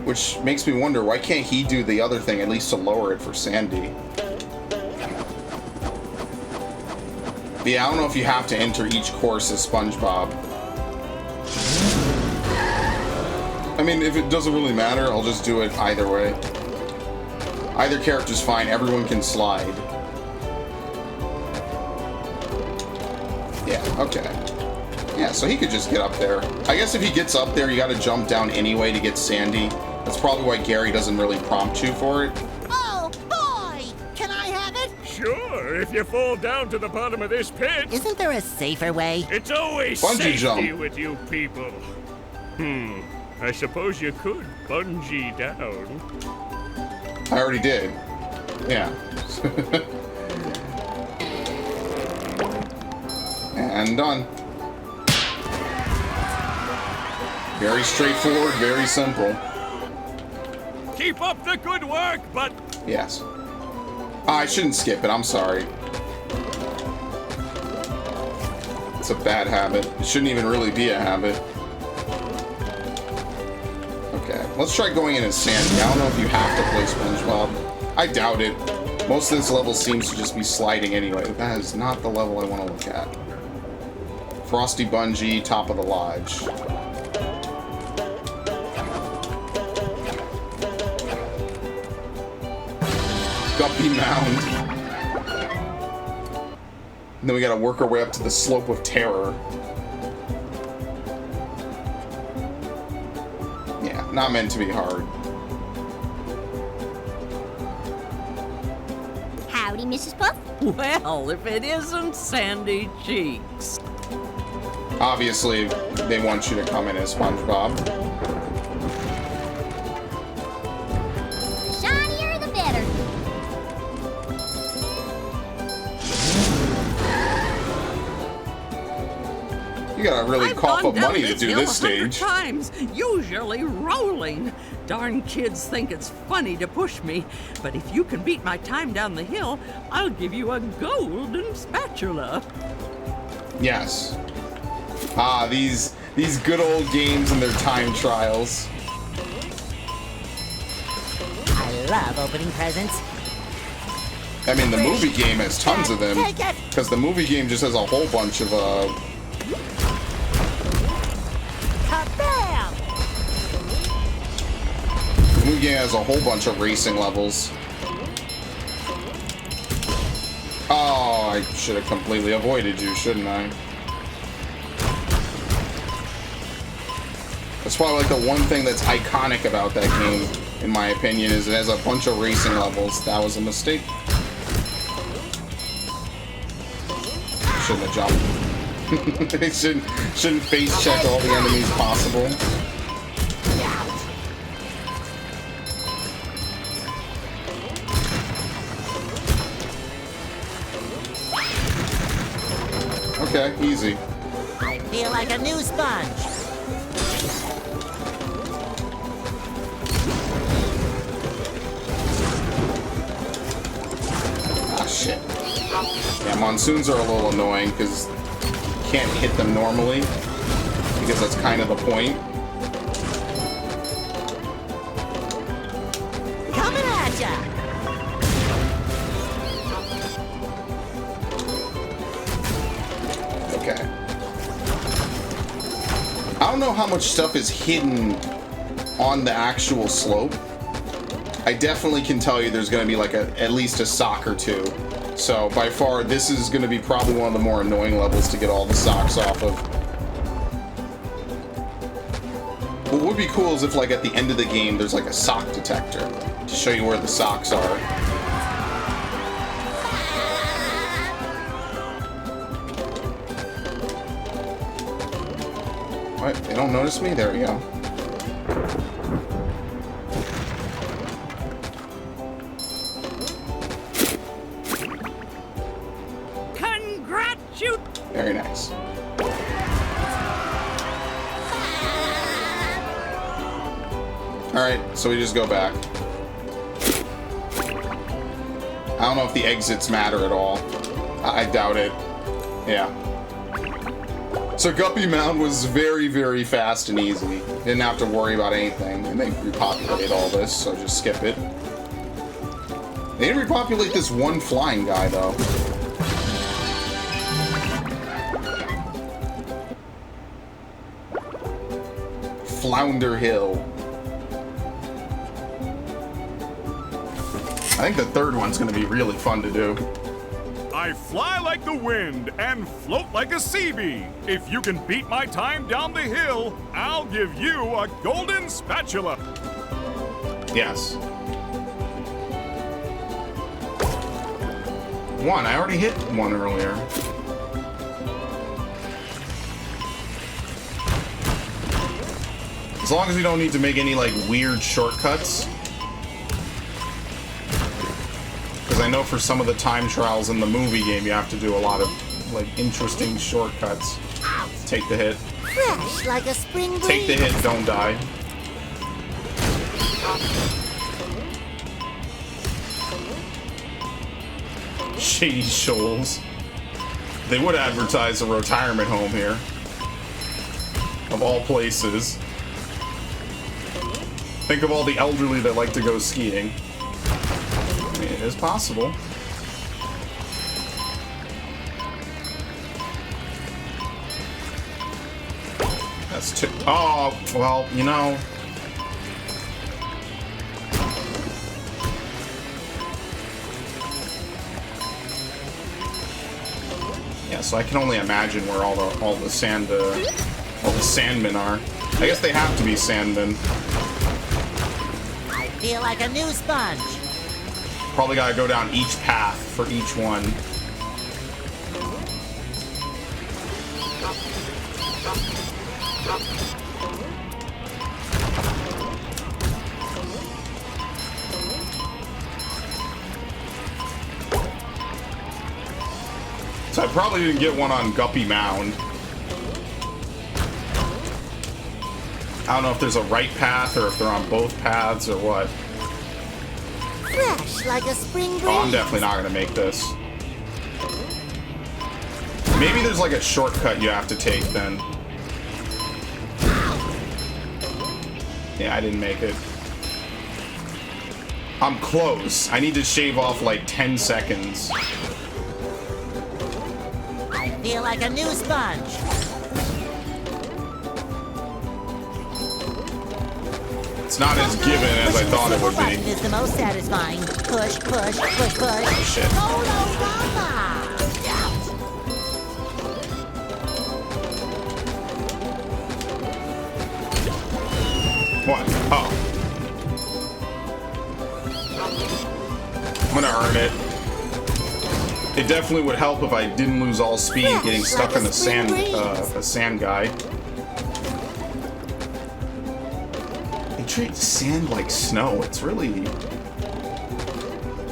Which makes me wonder, why can't he do the other thing, at least to lower it for Sandy? But yeah, I don't know if you have to enter each course as Spongebob. I mean, if it doesn't really matter, I'll just do it either way. Either character's fine, everyone can slide. Yeah, okay. Yeah, so he could just get up there. I guess if he gets up there, you gotta jump down anyway to get Sandy. That's probably why Gary doesn't really prompt you for it. Oh, boy! Can I have it? Sure, if you fall down to the bottom of this pit. Isn't there a safer way? It's always Bungee safety jump. with you people. I suppose you could bungee down. I already did. Yeah. And done. Very straightforward, very simple. Keep up the good work, but... Yes. I shouldn't skip it, I'm sorry. It's a bad habit. It shouldn't even really be a habit. Okay, let's try going in as Sandy. I don't know if you have to play SpongeBob. I doubt it. Most of this level seems to just be sliding anyway. That is not the level I want to look at. Frosty Bungee, top of the lodge. Guppy Mound. And then we gotta work our way up to the Slope of Terror. Yeah, not meant to be hard. Howdy, Mrs. Puff. Well, if it isn't Sandy Cheeks. Obviously, they want you to come in as SpongeBob. Shinier the better. You gotta really cough up money to do this stage. Times, usually rolling. Darn kids think it's funny to push me, but if you can beat my time down the hill, I'll give you a golden spatula. Yes. Ah, these good old games and their time trials. I love opening presents. I mean, the movie game has tons of them. Because the movie game just has a whole bunch of, Kabam! The movie game has a whole bunch of racing levels. Oh, I should have completely avoided you, shouldn't I? That's probably like the one thing that's iconic about that game, in my opinion, is it has a bunch of racing levels. That was a mistake. Shouldn't have jumped. They shouldn't face check all the enemies possible. Okay, easy. I feel like a new sponge. Ah, shit. Yeah, monsoons are a little annoying because you can't hit them normally, because that's kind of the point. gotcha! Okay. I don't know how much stuff is hidden on the actual slope. I definitely can tell you there's going to be like at least a sock or two. So by far, this is going to be probably one of the more annoying levels to get all the socks off of. What would be cool is if like at the end of the game, there's like a sock detector to show you where the socks are. What? They don't notice me? There we go. Very nice. Alright, so we just go back. I don't know if the exits matter at all. I doubt it. Yeah. So Guppy Mound was very, very fast and easy. Didn't have to worry about anything. And they repopulate all this, so just skip it. They didn't repopulate this one flying guy, though. Flounder Hill. I think the third one's going to be really fun to do. I fly like the wind and float like a sea bee. If you can beat my time down the hill, I'll give you a golden spatula. Yes. One. I already hit one earlier. As long as we don't need to make any, like, weird shortcuts. Because I know for some of the time trials in the movie game, you have to do a lot of, like, interesting shortcuts. Take the hit. Fresh like a spring breeze. Take the hit, don't die. Shady Shoals. They would advertise a retirement home here. Of all places. Think of all the elderly that like to go skiing. I mean, it is possible. That's too... Oh, well, you know... Yeah, so I can only imagine where all the sandmen are. I guess they have to be sandmen. I feel like a new sponge. Probably gotta go down each path for each one. So I probably didn't get one on Guppy Mound. I don't know if there's a right path or if they're on both paths or what. Fresh like a spring breeze. Oh, I'm definitely not gonna make this. Maybe there's like a shortcut you have to take then. Yeah, I didn't make it. I'm close. I need to shave off like 10 seconds. I feel like a new sponge. It's not as given as I thought it would Button be. is the most satisfying. Push, push, push, push. Oh, shit. What? Oh. I'm gonna earn it. It definitely would help if I didn't lose all speed getting stuck in the sand guy. They treat sand like snow. It's really...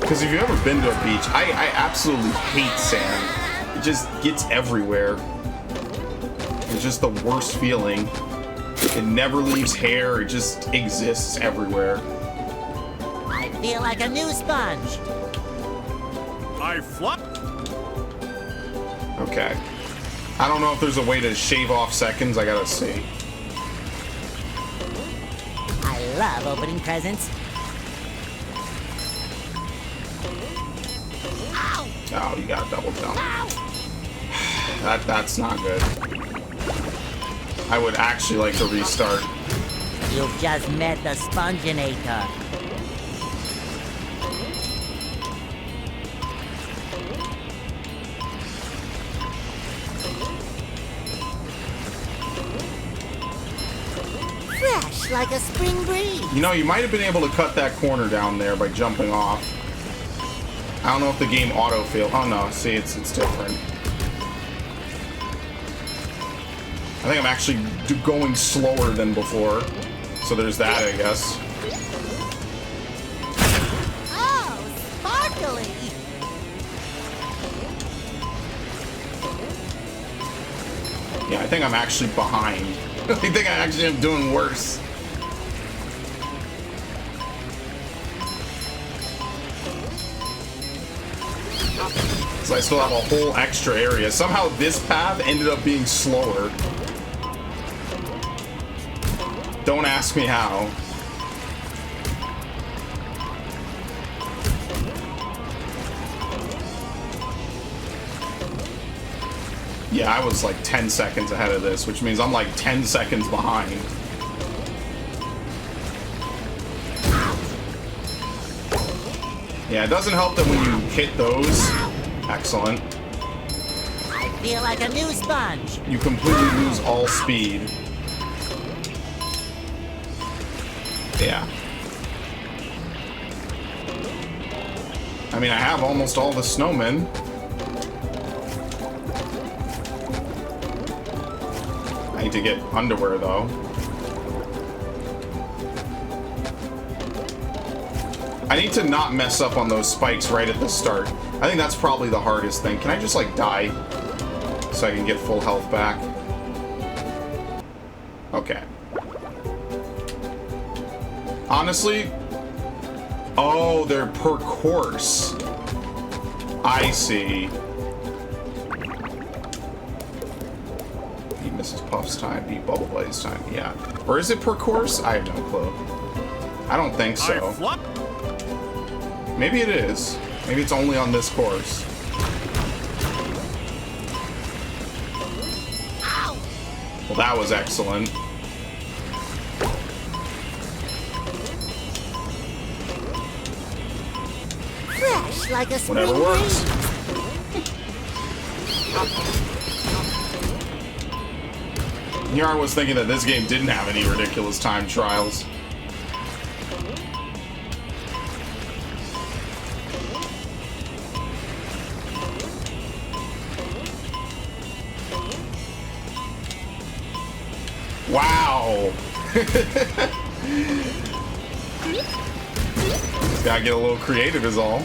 Because if you've ever been to a beach, I absolutely hate sand. It just gets everywhere. It's just the worst feeling. It never leaves hair. It just exists everywhere. I feel like a new sponge. I flop. Okay. I don't know if there's a way to shave off seconds. I gotta see. I love opening presents. Oh, you got a double jump. That's not good. I would actually like to restart. You've just met the Sponginator. Fresh like a spring breeze. You know, you might have been able to cut that corner down there by jumping off. I don't know if the game auto-failed. Oh no, see, it's different. I think I'm actually going slower than before. So there's that, I guess. Oh, sparkly! Yeah, I think I'm actually behind. I think I actually am doing worse. So I still have a whole extra area. Somehow this path ended up being slower. Don't ask me how. Yeah, I was like 10 seconds ahead of this, which means I'm like 10 seconds behind. Yeah, it doesn't help that when you hit those, excellent, I feel like a new sponge. you completely lose all speed. Yeah. I mean, I have almost all the snowmen. I need to get underwear, though. I need to not mess up on those spikes right at the start. I think that's probably the hardest thing. Can I just, like, die so I can get full health back? Okay. Honestly, oh, they're per course. I see. Beat Mrs. Puff's time, beat Bubble Blaze time, yeah. Or is it per course? I have no clue. I don't think so. Maybe it is. Maybe it's only on this course. Well, that was excellent. Fresh like a spring Whatever works. Here I was thinking that this game didn't have any ridiculous time trials. Wow! Gotta get a little creative is all.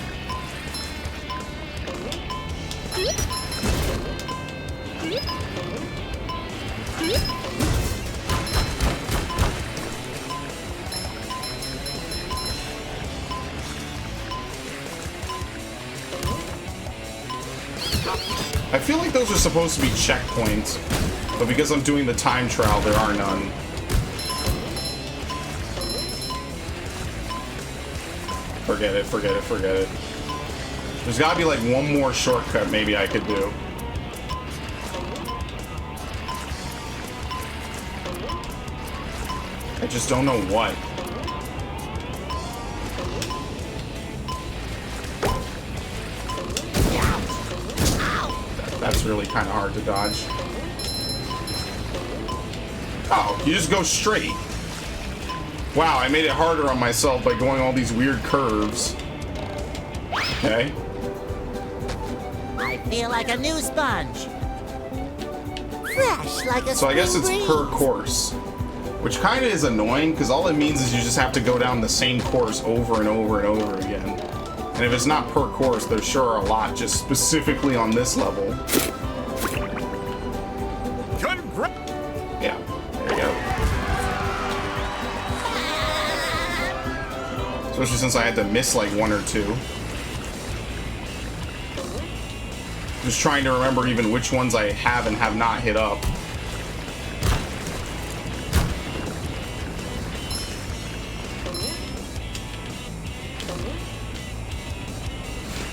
I feel like those are supposed to be checkpoints, but because I'm doing the time trial, there are none. Forget it, forget it, forget it. There's gotta be like one more shortcut maybe I could do. I just don't know what. That's really kind of hard to dodge. Oh, you just go straight. Wow, I made it harder on myself by going all these weird curves. Okay. I feel like a new sponge. Fresh like a So I guess it's spring per breeze. course, which kind of is annoying because all it means is you just have to go down the same course over and over and over again. And if it's not per course, there sure are a lot just specifically on this level. Yeah, there you go. Especially since I had to miss like one or two. Just trying to remember even which ones I have and have not hit up.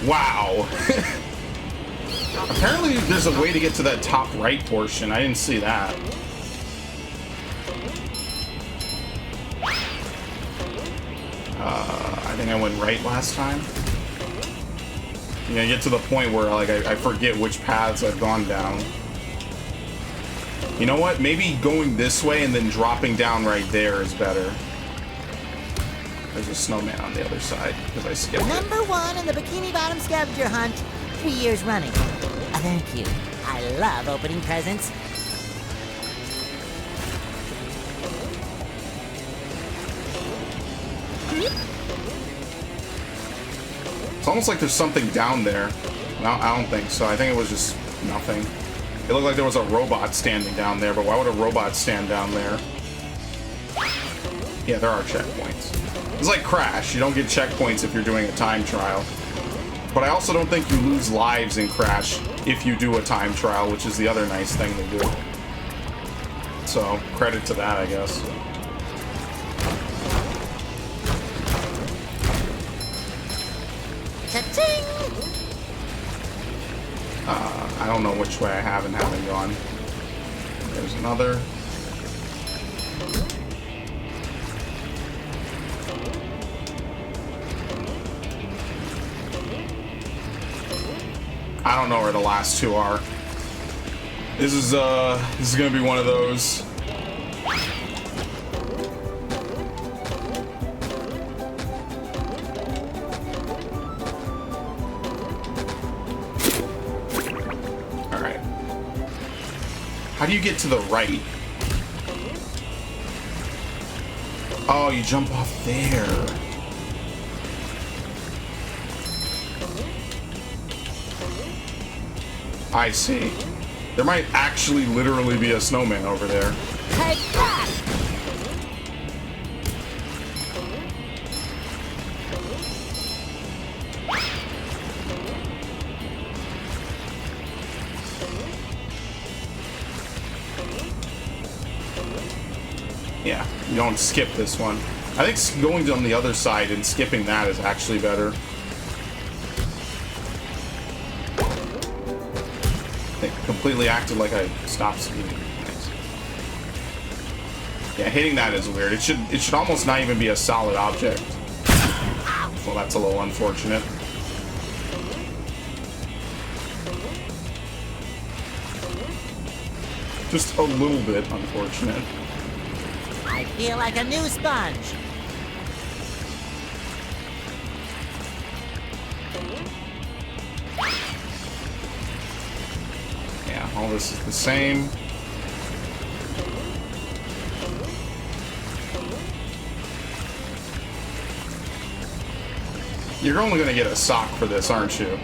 Wow. Apparently there's a way to get to that top right portion. I didn't see that. I think I went right last time. I'm gonna get to the point where like I forget which paths I've gone down. You know what? Maybe going this way and then dropping down right there is better. There's a snowman on the other side because I skipped it. Number 1 in the Bikini Bottom scavenger hunt, 3 years running. Thank you. I love opening presents. It's almost like there's something down there. No, I don't think so. I think it was just nothing. It looked like there was a robot standing down there, but why would a robot stand down there? Yeah, there are checkpoints. It's like Crash. You don't get checkpoints if you're doing a time trial. But I also don't think you lose lives in Crash if you do a time trial, which is the other nice thing to do. So, credit to that, I guess. Cha-ching! I don't know which way I have and haven't gone. There's another. I don't know where the last two are. This is gonna be one of those. Alright. How do you get to the right? Oh, you jump off there. I see. There might actually literally be a snowman over there. Take that! Yeah, you don't skip this one. I think going on the other side and skipping that is actually better. It completely acted like I stopped skipping. Nice. Yeah, hitting that is weird. It should almost not even be a solid object. Well, that's a little unfortunate. Just a little bit unfortunate. I feel like a new sponge. Yeah, all this is the same. You're only going to get a sock for this, aren't you?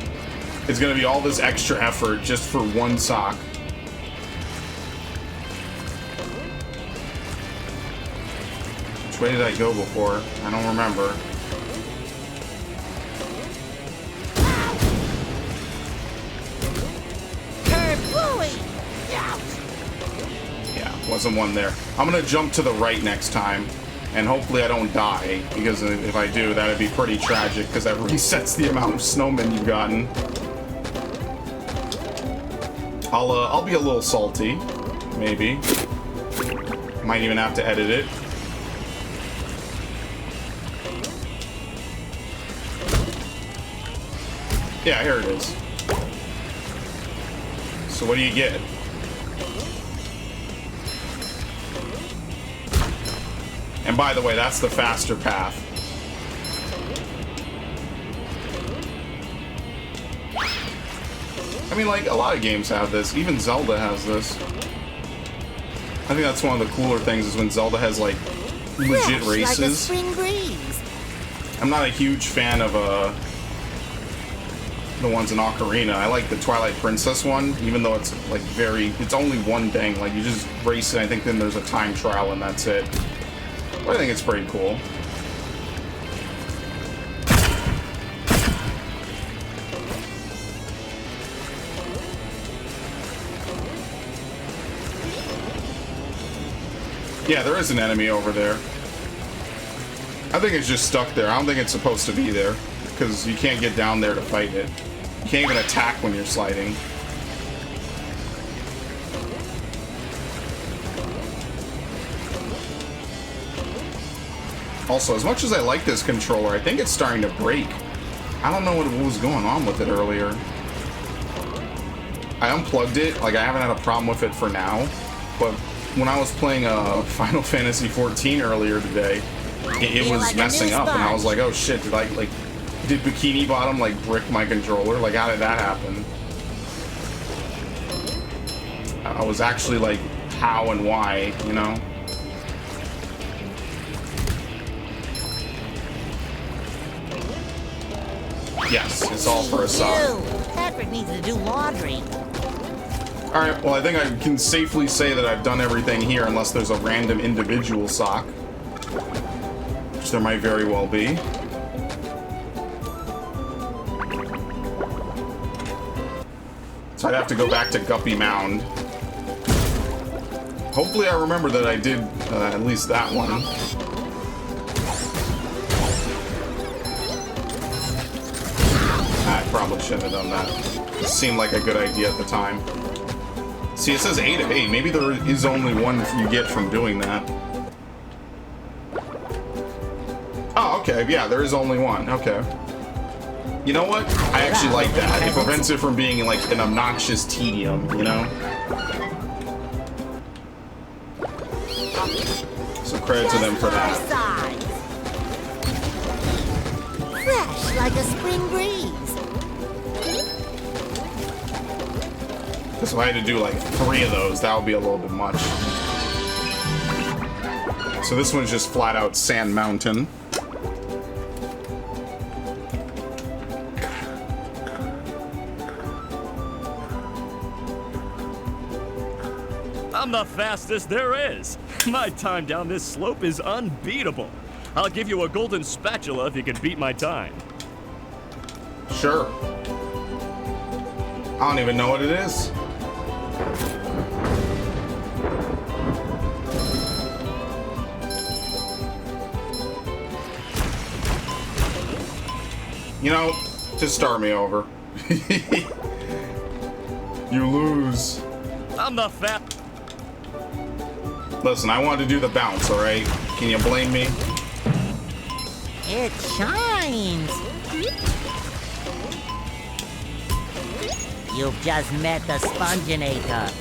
It's going to be all this extra effort just for one sock. Which way did I go before? I don't remember. Yeah, wasn't one there. I'm gonna jump to the right next time, and hopefully I don't die, because if I do, that'd be pretty tragic, because that resets the amount of snowmen you've gotten. I'll be a little salty, maybe. Might even have to edit it. Yeah, here it is. So what do you get? And by the way, that's the faster path. I mean, like, a lot of games have this. Even Zelda has this. I think that's one of the cooler things is when Zelda has, like, legit races. Like a spring breeze. I'm not a huge fan of, the ones in Ocarina. I like the Twilight Princess one, even though it's like it's only one thing. Like you just race it, I think then there's a time trial and that's it. But I think it's pretty cool. Yeah, there is an enemy over there. I think it's just stuck there. I don't think it's supposed to be there, because you can't get down there to fight it. You can't even attack when you're sliding. Also, as much as I like this controller, I think it's starting to break. I don't know what was going on with it earlier. I unplugged it, like I haven't had a problem with it for now, but when I was playing Final Fantasy XIV earlier today, it was messing up, and I was like, oh shit, did Bikini Bottom like brick my controller? Like, how did that happen? I was actually like, how and why, you know? Yes, it's all for a sock. Patrick needs to do laundry. Alright, well I think I can safely say that I've done everything here unless there's a random individual sock. Which there might very well be. So I'd have to go back to Guppy Mound. Hopefully I remember that I did at least that one. I probably shouldn't have done that. It seemed like a good idea at the time. See, it says 8 of 8. Maybe there is only one you get from doing that. Oh, okay. Yeah, there is only one. Okay. You know what? I actually like that. It prevents it from being like an obnoxious tedium, you know? So credit to them for that. Fresh like a spring breeze. Because if I had to do like 3 of those, that would be a little bit much. So this one's just flat out Sand Mountain. I'm the fastest there is. My time down this slope is unbeatable. I'll give you a golden spatula if you can beat my time. Sure. I don't even know what it is. You know, just start me over. You lose. I'm the fat. Listen, I wanted to do the bounce, alright? Can you blame me? It shines. You've just met the Sponginator.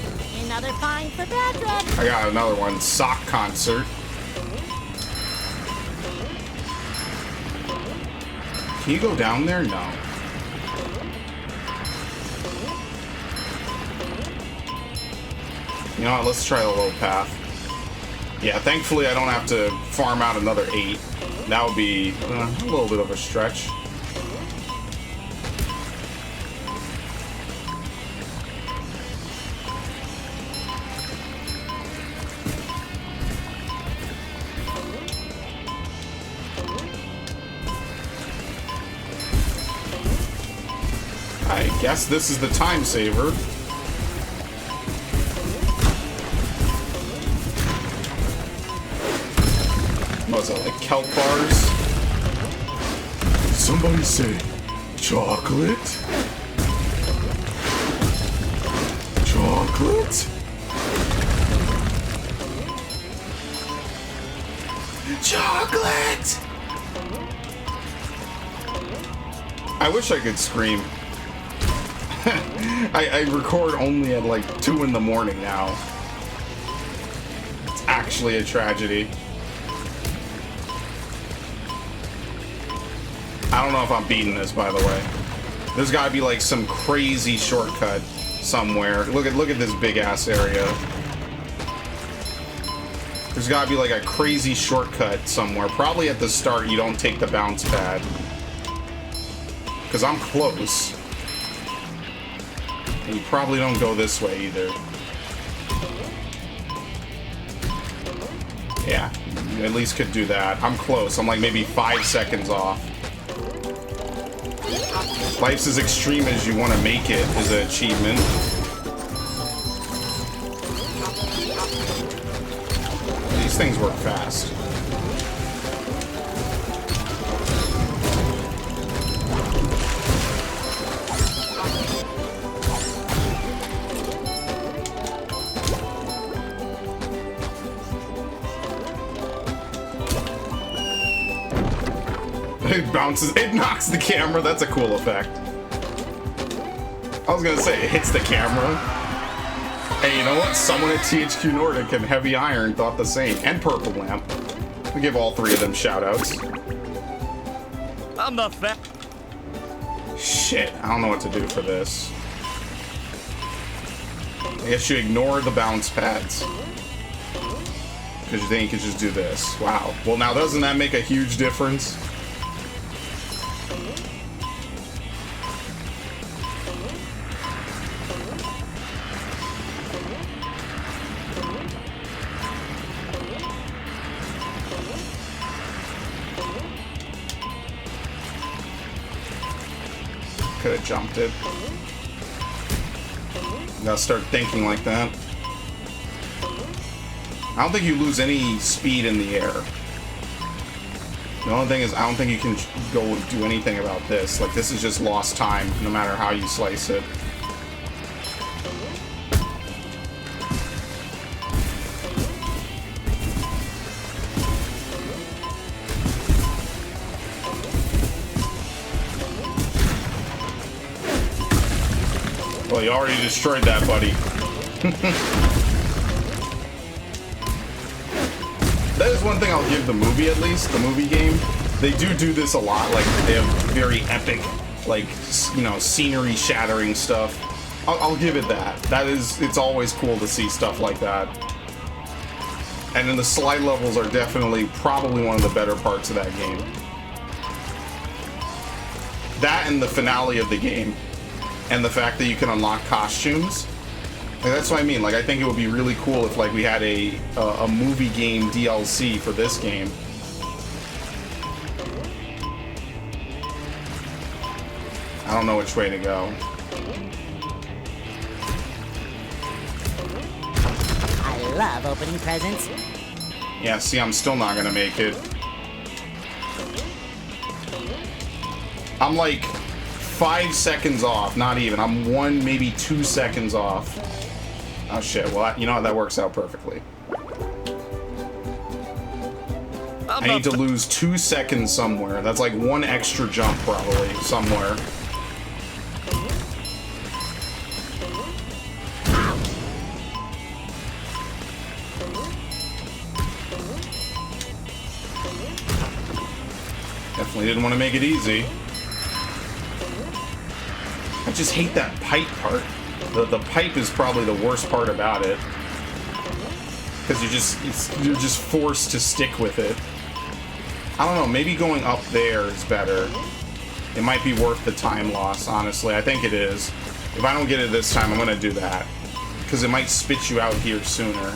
Another find for Patrick. I got another one. Sock concert. Can you go down there? No. You know what? Let's try the low path. Yeah, thankfully I don't have to farm out another 8. That would be a little bit of a stretch. I guess this is the time saver. What's that, like kelp bars? Somebody say chocolate? Chocolate? Chocolate! I wish I could scream. I record only at like 2 in the morning now. It's actually a tragedy. I don't know if I'm beating this, by the way. There's gotta be like some crazy shortcut somewhere. Look at this big ass area. There's gotta be like a crazy shortcut somewhere. Probably at the start you don't take the bounce pad. Because I'm close. And you probably don't go this way either. Yeah, you at least could do that. I'm close. I'm like maybe 5 seconds off. Life's as extreme as you want to make it is an achievement. These things work fast. It bounces, it knocks the camera. That's a cool effect. I was gonna say, it hits the camera. Hey, you know what? Someone at THQ Nordic and Heavy Iron thought the same. And Purple Lamp. We give all three of them shout-outs. I'm not fat. Shit, I don't know what to do for this. I guess you ignore the bounce pads. Because you think you could just do this. Wow. Well, now doesn't that make a huge difference? Could have jumped it. Gotta start thinking like that. I don't think you lose any speed in the air. The only thing is, I don't think you can go do anything about this. Like, this is just lost time, no matter how you slice it. Well, you already destroyed that, buddy. That is one thing I'll give the movie, at least, the movie game. They do this a lot. Like, they have very epic, like, you know, scenery-shattering stuff. I'll give it that. It's always cool to see stuff like that. And then the slide levels are definitely probably one of the better parts of that game. That and the finale of the game. And the fact that you can unlock costumes. Like, that's what I mean. Like, I think it would be really cool if, like, we had a movie game DLC for this game. I don't know which way to go. I love opening presents. Yeah, see, I'm still not gonna make it. I'm like 5 seconds off, not even. I'm 1, maybe 2 seconds off. Oh shit, well, you know what, that works out perfectly. I need to lose 2 seconds somewhere. That's like 1 extra jump, probably, somewhere. Definitely didn't want to make it easy. I just hate that pipe part. The pipe is probably the worst part about it. Because you're just forced to stick with it. I don't know, maybe going up there is better. It might be worth the time loss, honestly. I think it is. If I don't get it this time, I'm gonna do that. Because it might spit you out here sooner.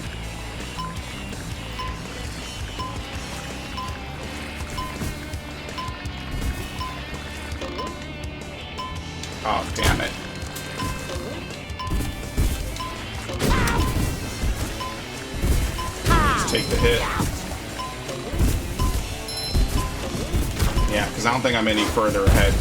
Oh, damn it. Just take the hit. Yeah, because I don't think I'm any further ahead.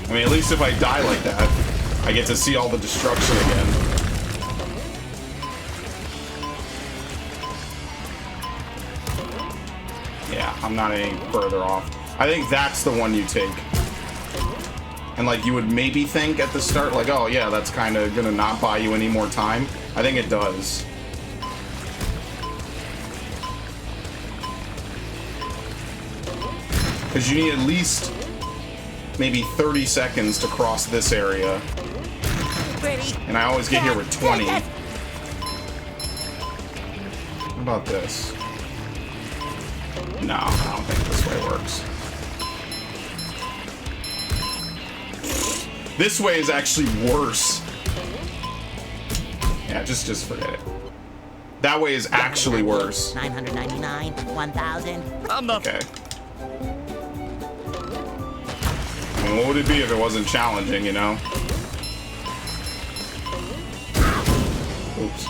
I mean, at least if I die like that, I get to see all the destruction again. Yeah, I'm not any further off. I think that's the one you take. And like you would maybe think at the start, like, oh yeah, that's kind of gonna not buy you any more time. I think it does. Because you need at least maybe 30 seconds to cross this area. And I always get here with 20. What about this? No, I don't think this way works. This way is actually worse. Yeah, just forget it. That way is actually worse. 999, 1,000. I'm not. Okay. I mean, what would it be if it wasn't challenging, you know? Oops.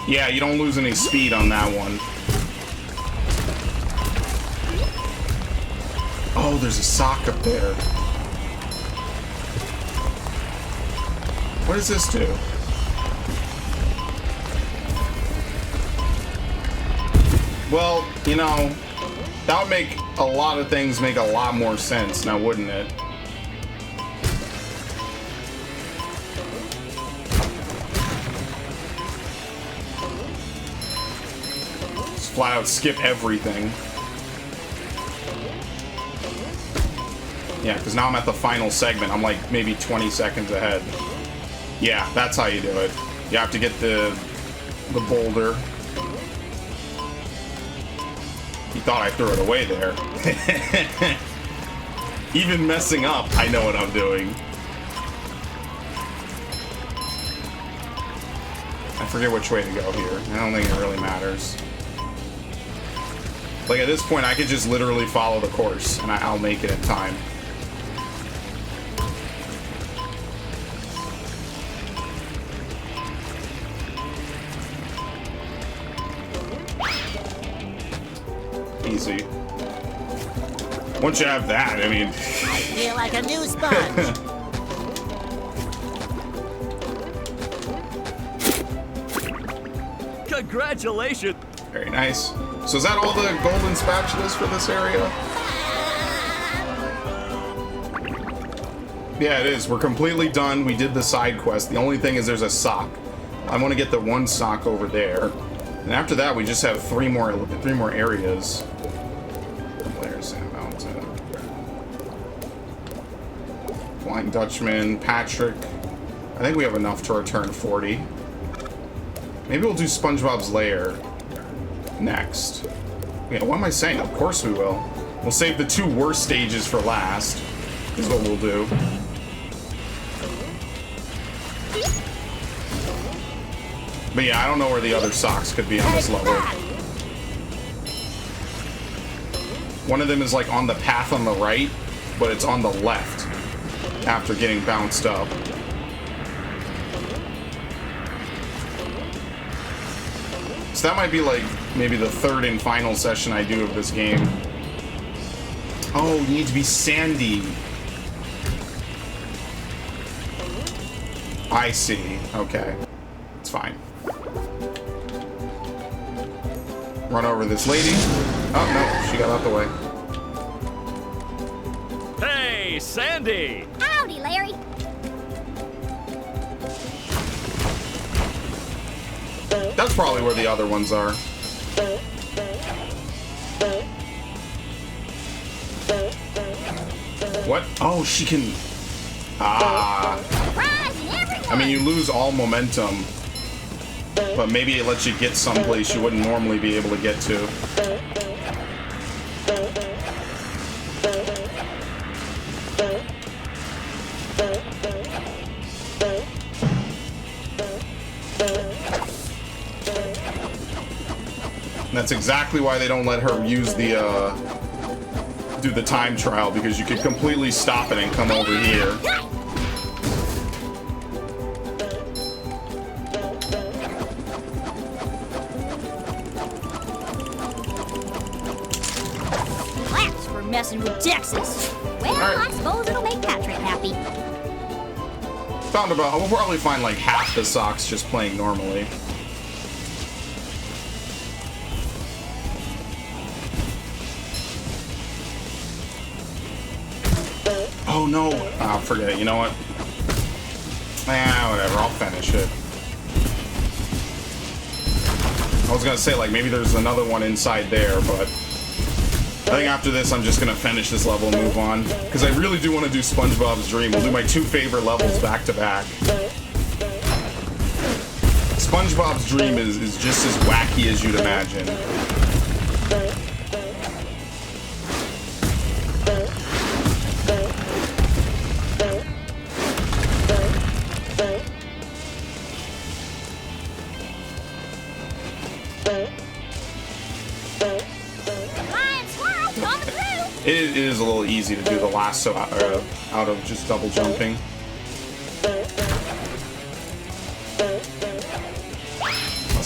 Yeah, you don't lose any speed on that one. Oh, there's a sock up there. What does this do? Well, you know, that would make a lot of things make a lot more sense now, wouldn't it? Just flat out skip everything. Yeah, because now I'm at the final segment. I'm like maybe 20 seconds ahead. Yeah, that's how you do it. You have to get the boulder. You thought I threw it away there. Even messing up, I know what I'm doing. I forget which way to go here. I don't think it really matters. Like, at this point, I could just literally follow the course, and I'll make it in time. Easy. Once you have that, I mean... I feel like a new sponge. Congratulations! Very nice. So is that all the golden spatulas for this area? Yeah, it is. We're completely done. We did the side quest. The only thing is there's a sock. I want to get the one sock over there. And after that, we just have three more areas. Flying Dutchman, Patrick. I think we have enough to return 40. Maybe we'll do SpongeBob's Lair next. Yeah, what am I saying? Of course we will. We'll save the two worst stages for last, is what we'll do. But yeah, I don't know where the other socks could be on this level. One of them is like on the path on the right, but it's on the left after getting bounced up. So that might be like maybe the third and final session I do of this game. Oh, you need to be Sandy. I see. Okay. It's fine. Run over this lady. Oh, no. She got out the way. Hey, Sandy! Howdy, Larry. That's probably where the other ones are. What? Oh, she can... Ah. I mean, you lose all momentum, but maybe it lets you get someplace you wouldn't normally be able to get to. And that's exactly why they don't let her use the, do the time trial, because you could completely stop it and come over here. That's for messing with Texas. Well, Right. I suppose it'll make Patrick happy. We'll probably find like half the socks just playing normally. Oh no! Oh, forget it. You know what? Whatever. I'll finish it. I was gonna say like maybe there's another one inside there, but I think after this I'm just gonna finish this level and move on, because I really do want to do SpongeBob's Dream. We'll do my two favorite levels back to back. SpongeBob's Dream is just as wacky as you'd imagine. It is a little easy to do the lasso out of just double jumping.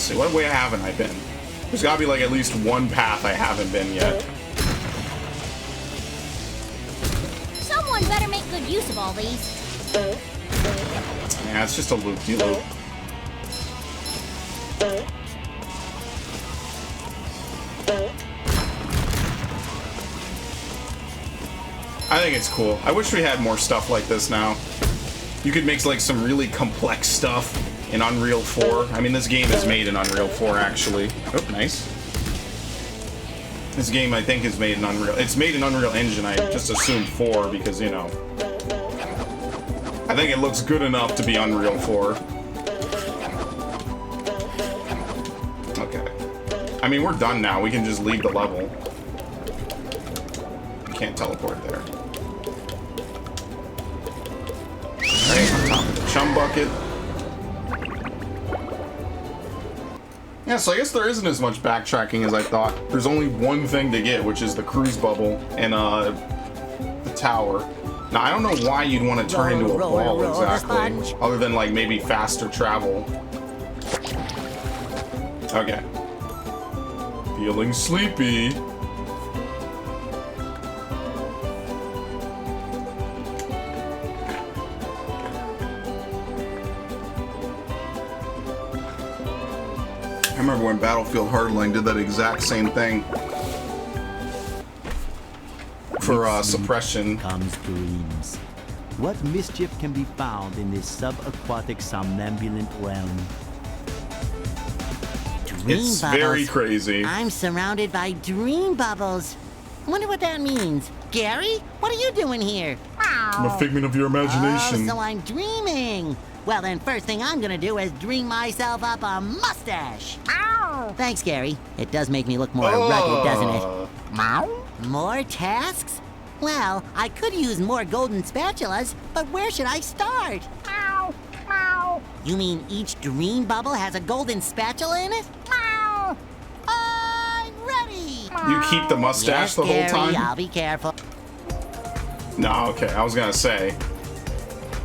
see. What way haven't I been? There's gotta be like at least one path I haven't been yet. Someone better make good use of all these. Yeah, it's just a loop-de-loop. I think it's cool. I wish we had more stuff like this now. You could make like some really complex stuff in Unreal 4. I mean, this game is made in Unreal 4, actually. Oh, nice. This game, I think, is made in Unreal. It's made in Unreal Engine. I just assumed 4 because, you know, I think it looks good enough to be Unreal 4. Okay. I mean, we're done now. We can just leave the level. Can't teleport there. Right on top of the chum bucket. Yeah, so I guess there isn't as much backtracking as I thought. There's only one thing to get, which is the cruise bubble and the tower. Now, I don't know why you'd want to turn into a ball exactly, other than like maybe faster travel. Okay. Feeling sleepy. I remember when Battlefield Hardline did that exact same thing for suppression. Comes dreams. What mischief can be found in this subaquatic somnambulant realm? Dream It's bubbles. very crazy. I'm surrounded by dream bubbles. I wonder what that means. Gary, what are you doing here? I'm a figment of your imagination. Oh, so I'm dreaming. Well, then first thing I'm gonna do is dream myself up a mustache. Ow! Thanks, Gary. It does make me look more rugged, doesn't it? Meow? More tasks? Well, I could use more golden spatulas, but where should I start? Meow! Meow! You mean each dream bubble has a golden spatula in it? Meow! I'm ready! You keep the mustache the whole Gary, time? I'll be careful. No, okay, I was gonna say.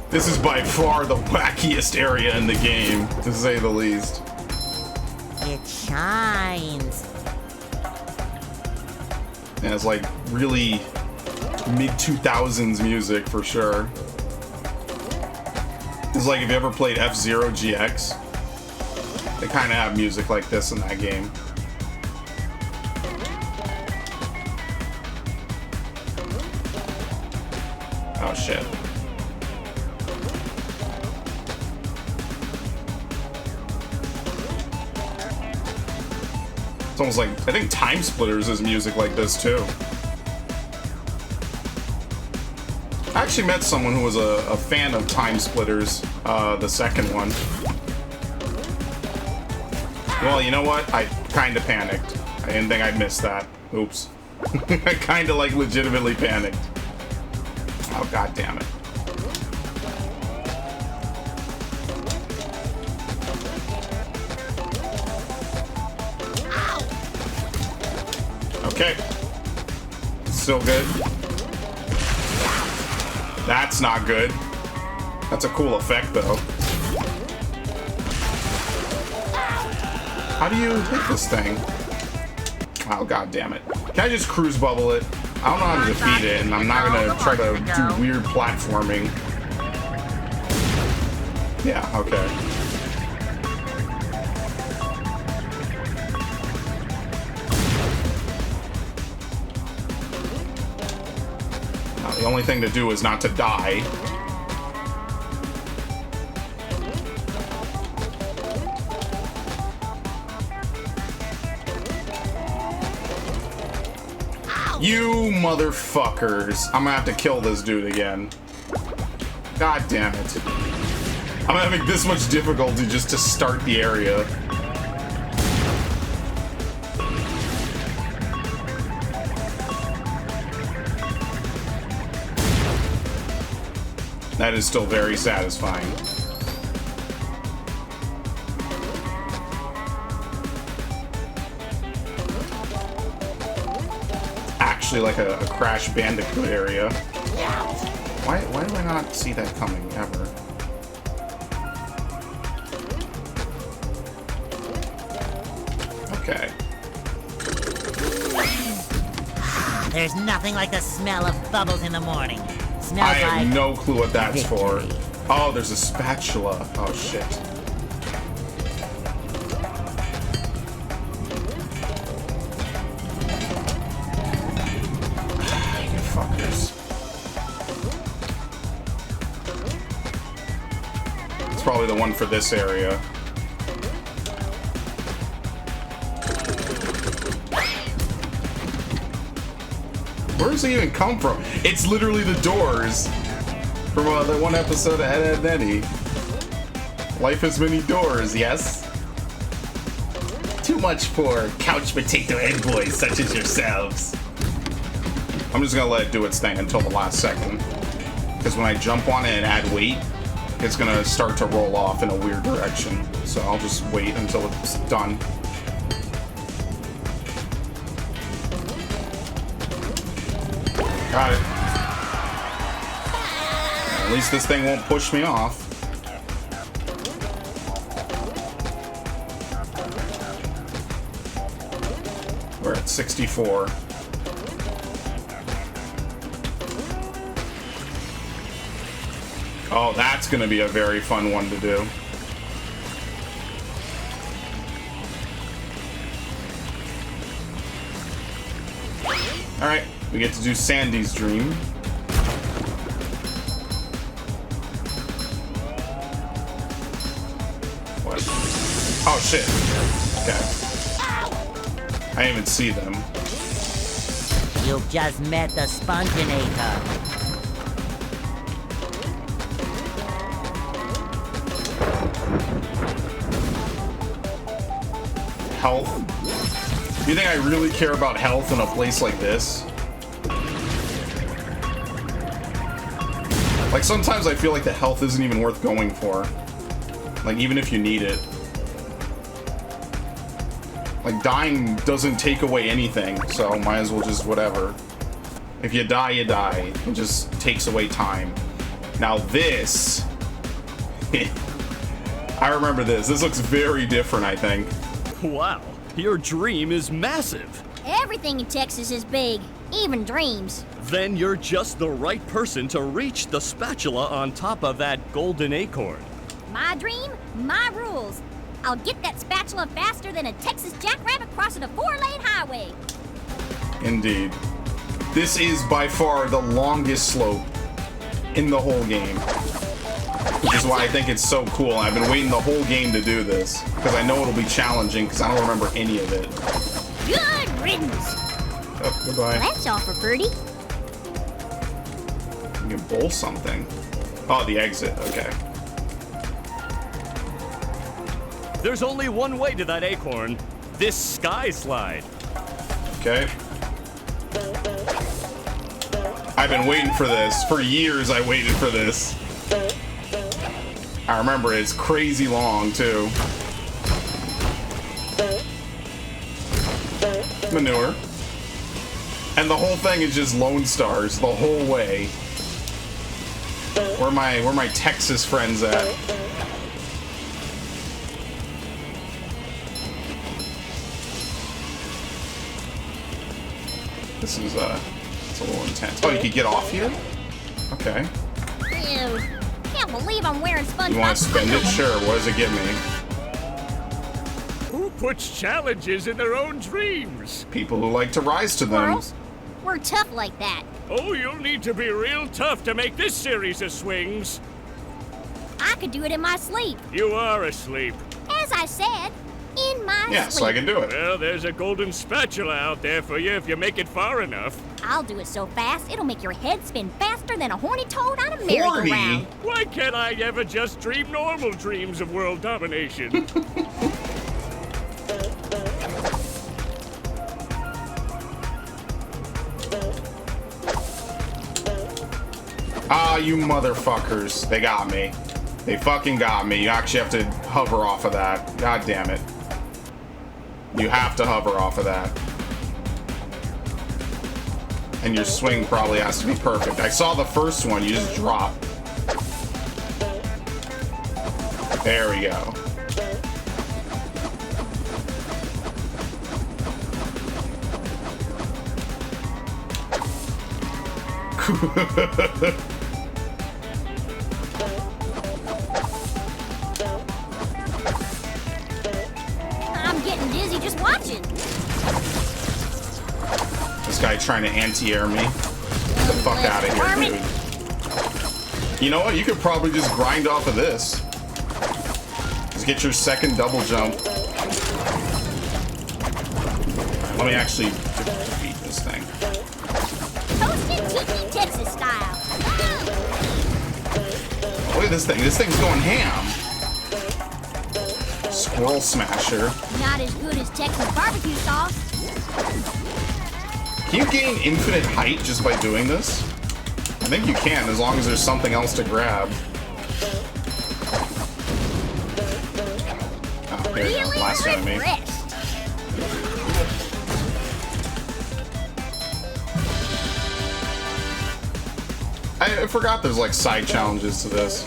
This is by far the wackiest area in the game, to say the least. It shines. And it's like really mid-2000s music for sure. It's like if you ever played F-Zero GX, they kind of have music like this in that game. Oh shit. It's almost like, I think Time Splitters is music like this too. I actually met someone who was a fan of Time Splitters, the second one. Well, you know what? I kind of panicked. I didn't think I'd miss that. Oops. I kind of like legitimately panicked. Oh, god damn it. Okay. Still good. That's not good. That's a cool effect, though. How do you hit this thing? Oh, god damn it. Can I just cruise bubble it? I don't know how to defeat it, and I'm not gonna try to do weird platforming. Yeah, okay. Now, the only thing to do is not to die. You motherfuckers. I'm gonna have to kill this dude again. God damn it. I'm having this much difficulty just to start the area. That is still very satisfying. Like a Crash Bandicoot area. Why do I not see that coming ever? There's nothing like the smell of bubbles in the morning. Smells I have like no clue what that's for. victory. Oh, there's a spatula. Oh, shit. You fuckers. It's probably the one for this area. Where does it even come from? It's literally the doors from that one episode of Ed, Edd n Eddy. Life has many doors, yes? Too much for couch potato egg boys such as yourselves. I'm just gonna let it do its thing until the last second. Because when I jump on it and add weight, it's gonna start to roll off in a weird direction. So I'll just wait until it's done. Got it. At least this thing won't push me off. We're at 64. Oh, that's gonna be a very fun one to do. Alright. We get to do Sandy's dream. What? Oh, shit. Okay. I didn't even see them. You've just met the Sponginator. Health? You think I really care about health in a place like this? Like, sometimes I feel like the health isn't even worth going for. Like, even if you need it. Like, dying doesn't take away anything, so might as well just whatever. If you die, you die. It just takes away time. Now this... I remember this. This looks very different, I think. Wow, your dream is massive. Everything in Texas is big, even dreams. Then you're just the right person to reach the spatula on top of that golden acorn. My dream, my rules. I'll get that spatula faster than a Texas jackrabbit crossing a 4-lane highway. Indeed. This is by far the longest slope in the whole game. Which is why I think it's so cool. I've been waiting the whole game to do this. Because I know it'll be challenging, because I don't remember any of it. Good riddance. Oh, goodbye. That's all for Birdie. You can bowl something. Oh, the exit. Okay. There's only one way to that acorn. This sky slide. Okay. I've been waiting for this. For years, I waited for this. I remember it's crazy long, too. Manure. And the whole thing is just Lone Stars the whole way. Where my Texas friends at? This is it's a little intense. Oh, you could get off here? Okay. Ew. Can't believe I'm wearing SpongeBob. You want to spend it? Sure. What does it give me? Who puts challenges in their own dreams? People who like to rise to them. Squirrels? We're tough like that. Oh, you'll need to be real tough to make this series of swings. I could do it in my sleep. You are asleep. As I said, in my sleep. Yeah, so I can do it. Well, there's a golden spatula out there for you if you make it far enough. I'll do it so fast, it'll make your head spin faster than a horny toad on a merry-go-round. Why can't I ever just dream normal dreams of world domination? Ah, you motherfuckers. They got me. They fucking got me. You actually have to hover off of that. God damn it. You have to hover off of that. And your swing probably has to be perfect. I saw the first one, you just drop. There we go. I'm getting dizzy just watching. This guy trying to anti-air me. Get the fuck out of here, dude. You know what? You could probably just grind off of this. Just get your second double jump. Alright, let me actually defeat this thing. Toasted tiki Texas style. Look at this thing. This thing's going ham. Squirrel smasher. Not as good as Texas barbecue sauce. Can you gain infinite height just by doing this? I think you can, as long as there's something else to grab. Oh, there you go. Last enemy. I forgot there's like side challenges to this.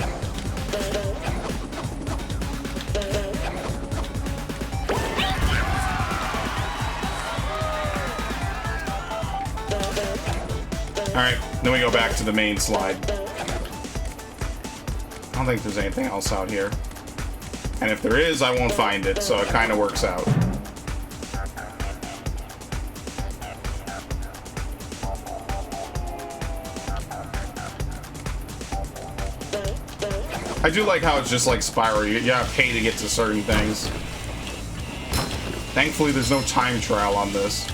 Alright, then we go back to the main slide. I don't think there's anything else out here. And if there is, I won't find it, so it kind of works out. I do like how it's just like Spyro. You gotta pay to get to certain things. Thankfully, there's no time trial on this.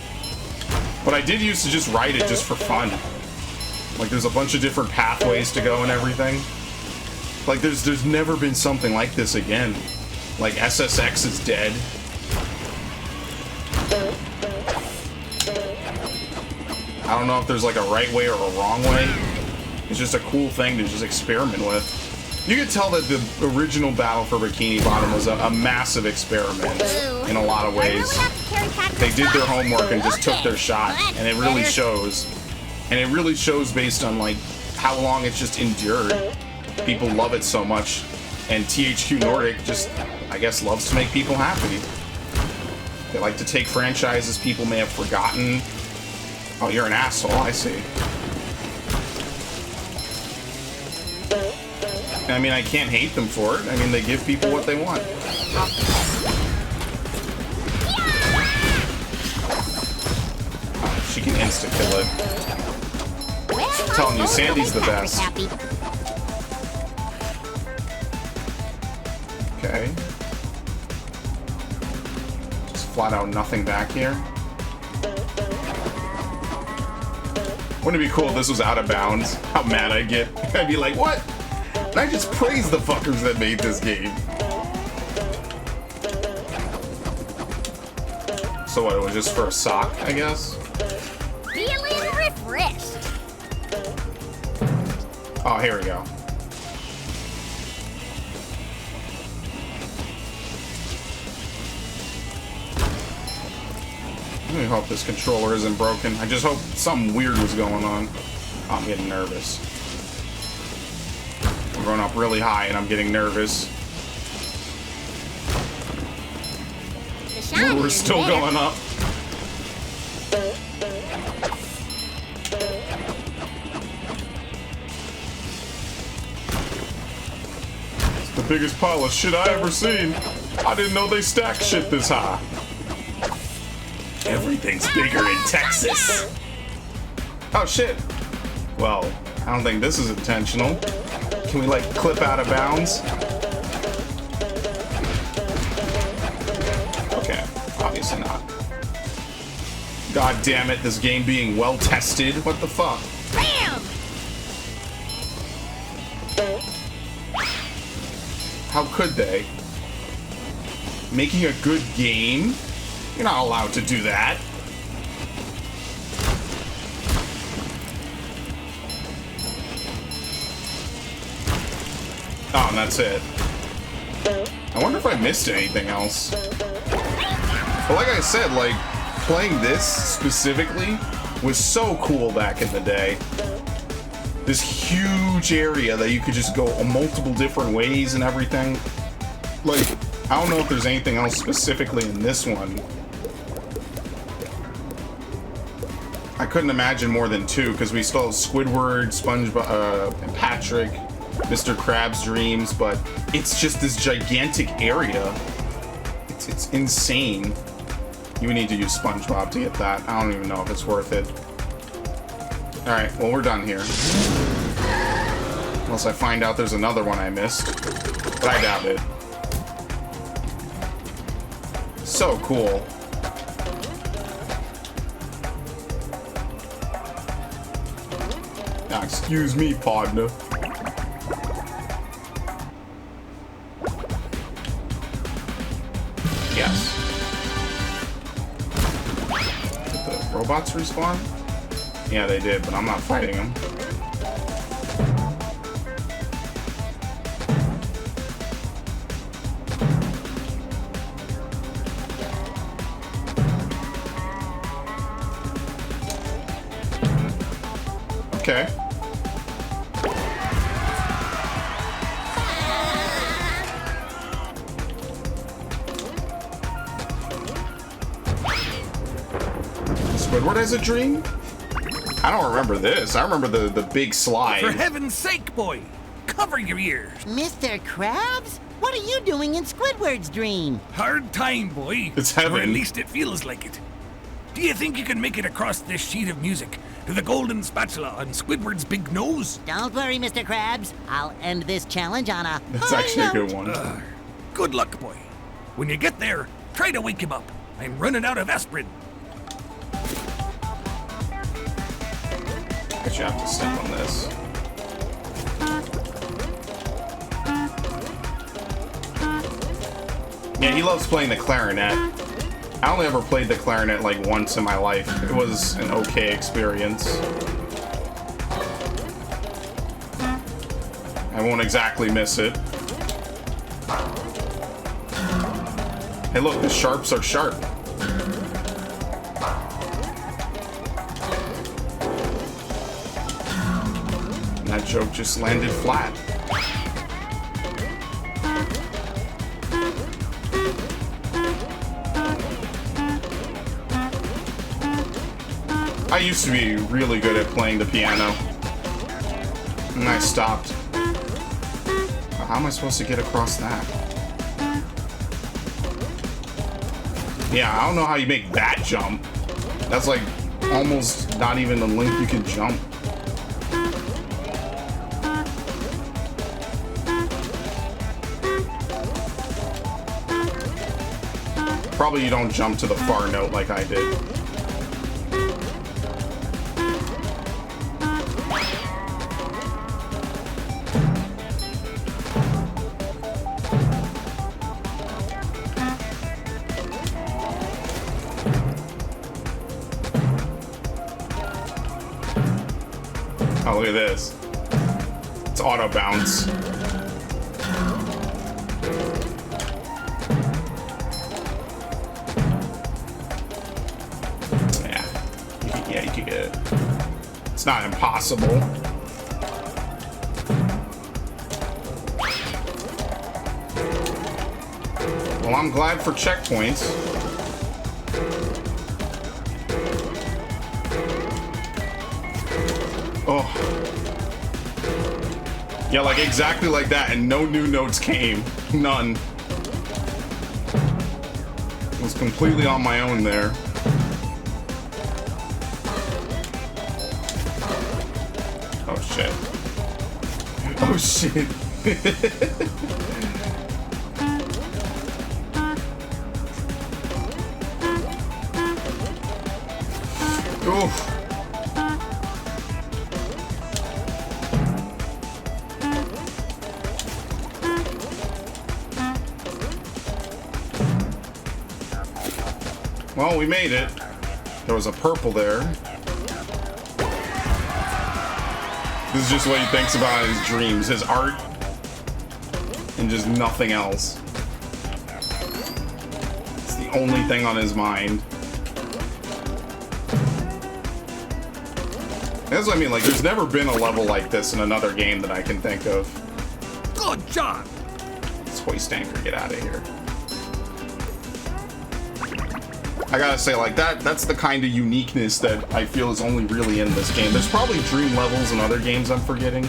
But I did used to just write it just for fun. Like, there's a bunch of different pathways to go and everything. Like, there's never been something like this again. Like, SSX is dead. I don't know if there's like a right way or a wrong way. It's just a cool thing to just experiment with. You could tell that the original Battle for Bikini Bottom was a massive experiment in a lot of ways. They did their homework and just took their shot, and it really shows. And it really shows based on like how long it's just endured. People love it so much, and THQ Nordic just, I guess, loves to make people happy. They like to take franchises people may have forgotten. Oh, you're an asshole, I see. I mean, I can't hate them for it. I mean, they give people what they want. Oh, she can insta-kill it. I'm telling you, Sandy's the best. Okay. Just flat out nothing back here. Wouldn't it be cool if this was out of bounds? How mad I'd get. I'd be like, what? And I just praise the fuckers that made this game. So what, it was just for a sock, I guess? Feeling refreshed. Oh, here we go. I really hope this controller isn't broken. I just hope something weird was going on. Oh, I'm getting nervous. I'm going up really high and I'm getting nervous. We're still going up. It's the biggest pile of shit I ever seen. I didn't know they stack shit this high. Everything's bigger in Texas. Oh shit. Well, I don't think this is intentional. Can we like clip out of bounds? Okay, obviously not. God damn it, this game being well tested. What the fuck? Bam! How could they? Making a good game? You're not allowed to do that. Oh, and that's it. I wonder if I missed anything else. But like I said, like, playing this specifically was so cool back in the day. This huge area that you could just go multiple different ways and everything. Like, I don't know if there's anything else specifically in this one. I couldn't imagine more than 2 because we still have Squidward, Spongebob, and Patrick, Mr. Krabs' Dreams, but it's just this gigantic area. It's insane. You would need to use Spongebob to get that. I don't even know if it's worth it. Alright, well, we're done here. Unless I find out there's another one I missed. But I doubt it. So cool. Now, excuse me, partner. Yes. Did the robots respawn? Yeah, they did, but I'm not fighting them. Okay. Squidward has a dream? I don't remember this. I remember the big slide. For heaven's sake, boy! Cover your ears! Mr. Krabs? What are you doing in Squidward's dream? Hard time, boy. It's heaven. Or at least it feels like it. Do you think you can make it across this sheet of music to the golden spatula on Squidward's big nose? Don't worry, Mr. Krabs. I'll end this challenge on a That's high actually a note. good one. Good luck, boy. When you get there, try to wake him up. I'm running out of aspirin. But you have to step on this. Yeah, he loves playing the clarinet. I only ever played the clarinet like once in my life. It was an okay experience. I won't exactly miss it. Hey look, the sharps are sharp. And that joke just landed flat. I used to be really good at playing the piano. And I stopped. How am I supposed to get across that? Yeah, I don't know how you make that jump. That's like almost not even the length you can jump. Probably you don't jump to the far note like I did. Oh, look at this. It's auto bounce. Yeah, you can get it. It's not impossible. Well, I'm glad for checkpoints. Oh. Yeah, like exactly like that, and no new notes came. None. It was completely on my own there. Oh shit. Oh shit. Oof. Well, we made it. There was a purple there. This is just what he thinks about his dreams, his art, and just nothing else. It's the only thing on his mind. That's what I mean, like, there's never been a level like this in another game that I can think of. Good job! Let's hoist anchor, get out of here. I gotta say, like, that's the kind of uniqueness that I feel is only really in this game. There's probably dream levels in other games I'm forgetting,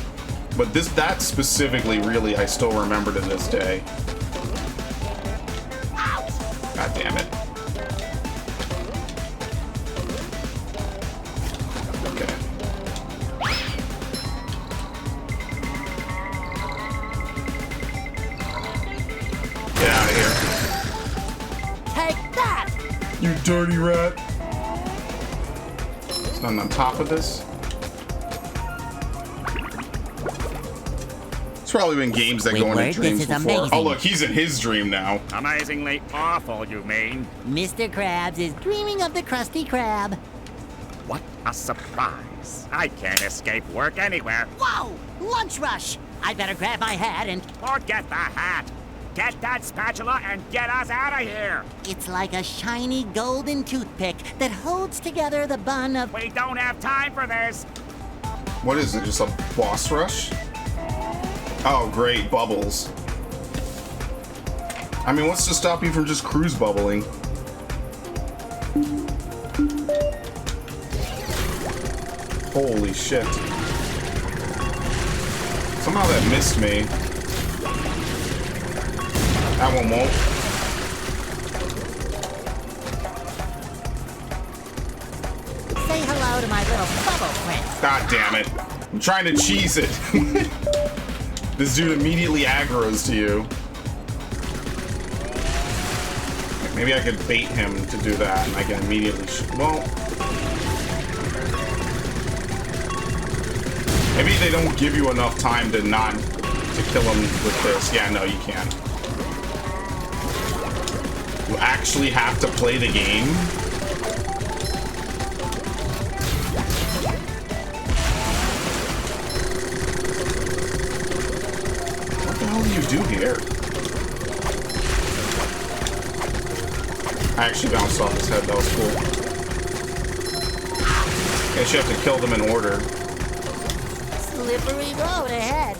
but that specifically, really, I still remember to this day. God damn it. Okay. Get out of here. Take that! You dirty rat. There's nothing on top of this. It's probably been games that go into Squidward, dreams this is before. amazing. Oh, look, he's in his dream now. Amazingly awful, you mean? Mr. Krabs is dreaming of the Krusty Krab. What a surprise. I can't escape work anywhere. Whoa! Lunch rush! I better grab my hat and... Forget the hat. Get that spatula and get us out of here. It's like a shiny golden toothpick that holds together the bun of... We don't have time for this. What is it, just a boss rush? Oh, great, bubbles. I mean, what's to stop you from just cruise bubbling? Holy shit. Somehow that missed me. That one won't. Say hello to my little bubble prince. God damn it. I'm trying to cheese it. This dude immediately aggroes to you. Maybe I could bait him to do that and I can immediately well... Maybe they don't give you enough time to kill him with this. Yeah, no, you can't. You actually have to play the game? What the hell do you do here? I actually bounced off his head. That was cool. Guess you have to kill them in order. Slippery road ahead.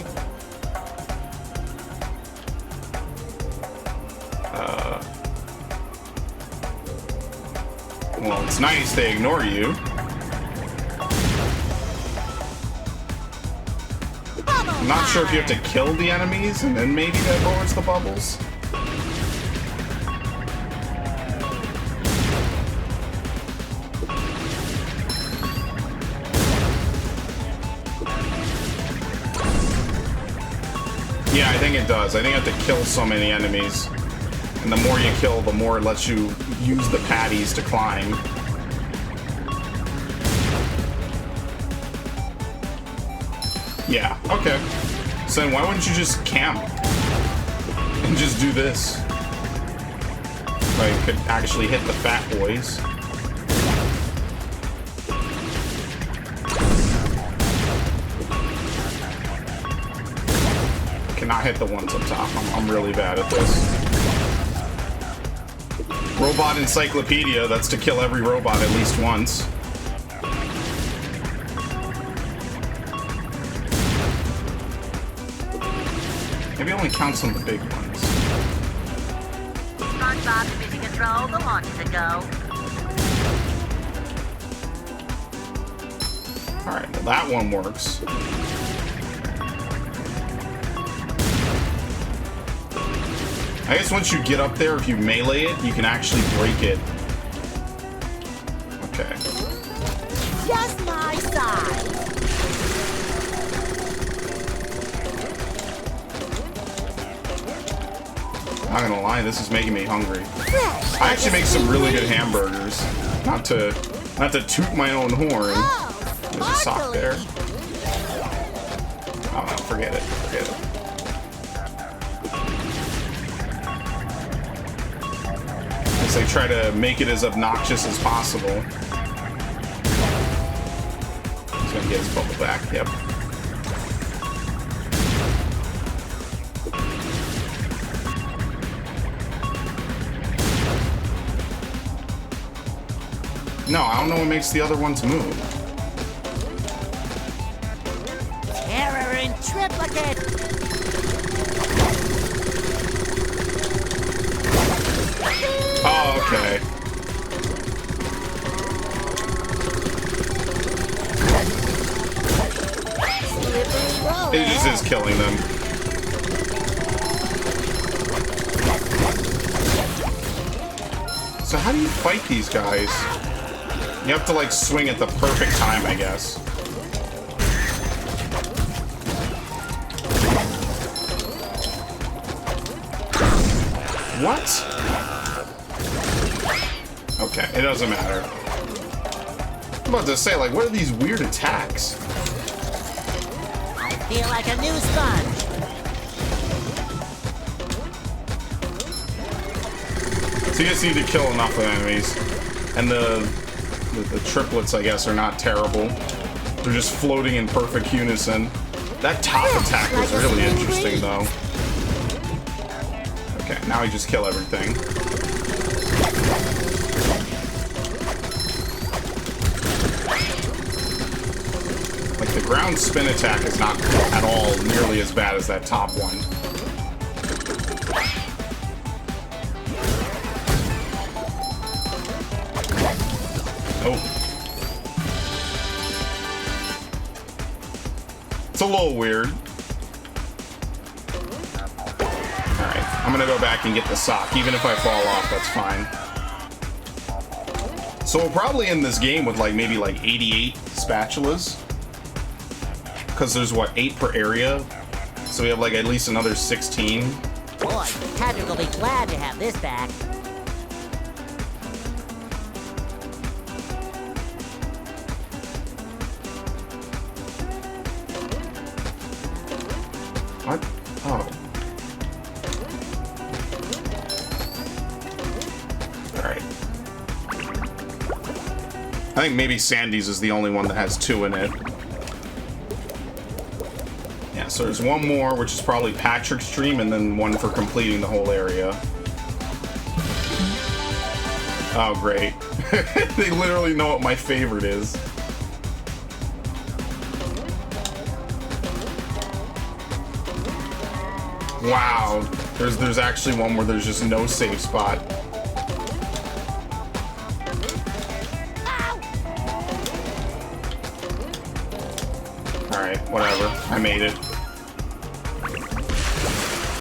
Well, it's nice they ignore you. I'm not sure if you have to kill the enemies and then maybe that lowers the bubbles. Yeah, I think it does. I think you have to kill so many enemies. And the more you kill, the more it lets you use the patties to climb. Yeah, okay. So then why wouldn't you just camp? And just do this? Like, could actually hit the fat boys. Cannot hit the ones up top. I'm really bad at this. Robot encyclopedia, that's to kill every robot at least once. Maybe only counts on the big ones. SpongeBob to mission control, the launch is a go. Alright, well that one works. I guess once you get up there, if you melee it, you can actually break it. Okay. Just my size. I'm not gonna lie, this is making me hungry. I actually make some really good hamburgers. Not to toot my own horn. There's a sock there. Oh no, forget it. Forget it. As they try to make it as obnoxious as possible. He's gonna get his bubble back, yep. No, I don't know what makes the other ones move. Terror in triplicate. Oh, okay. killing them. So how do you fight these guys? You have to like swing at the perfect time, I guess. What? Okay, it doesn't matter. I'm about to say, like, what are these weird attacks? I feel like a new sponge. So you just need to kill enough of enemies. And the triplets, I guess, are not terrible. They're just floating in perfect unison. That top attack was really interesting, though. Okay, now I just kill everything. Like, the ground spin attack is not at all nearly as bad as that top one. Oh. It's a little weird. Alright, I'm gonna go back and get the sock. Even if I fall off, that's fine. So we'll probably end this game with like maybe like 88 spatulas. Because there's what, 8 per area? So we have like at least another 16. Boy, Patrick will be glad to have this back. What? Oh. Alright. I think maybe Sandy's is the only one that has 2 in it. Yeah, so there's one more, which is probably Patrick's dream, and then one for completing the whole area. Oh, great. They literally know what my favorite is. Wow, there's actually one where there's just no safe spot. Alright, whatever. I made it.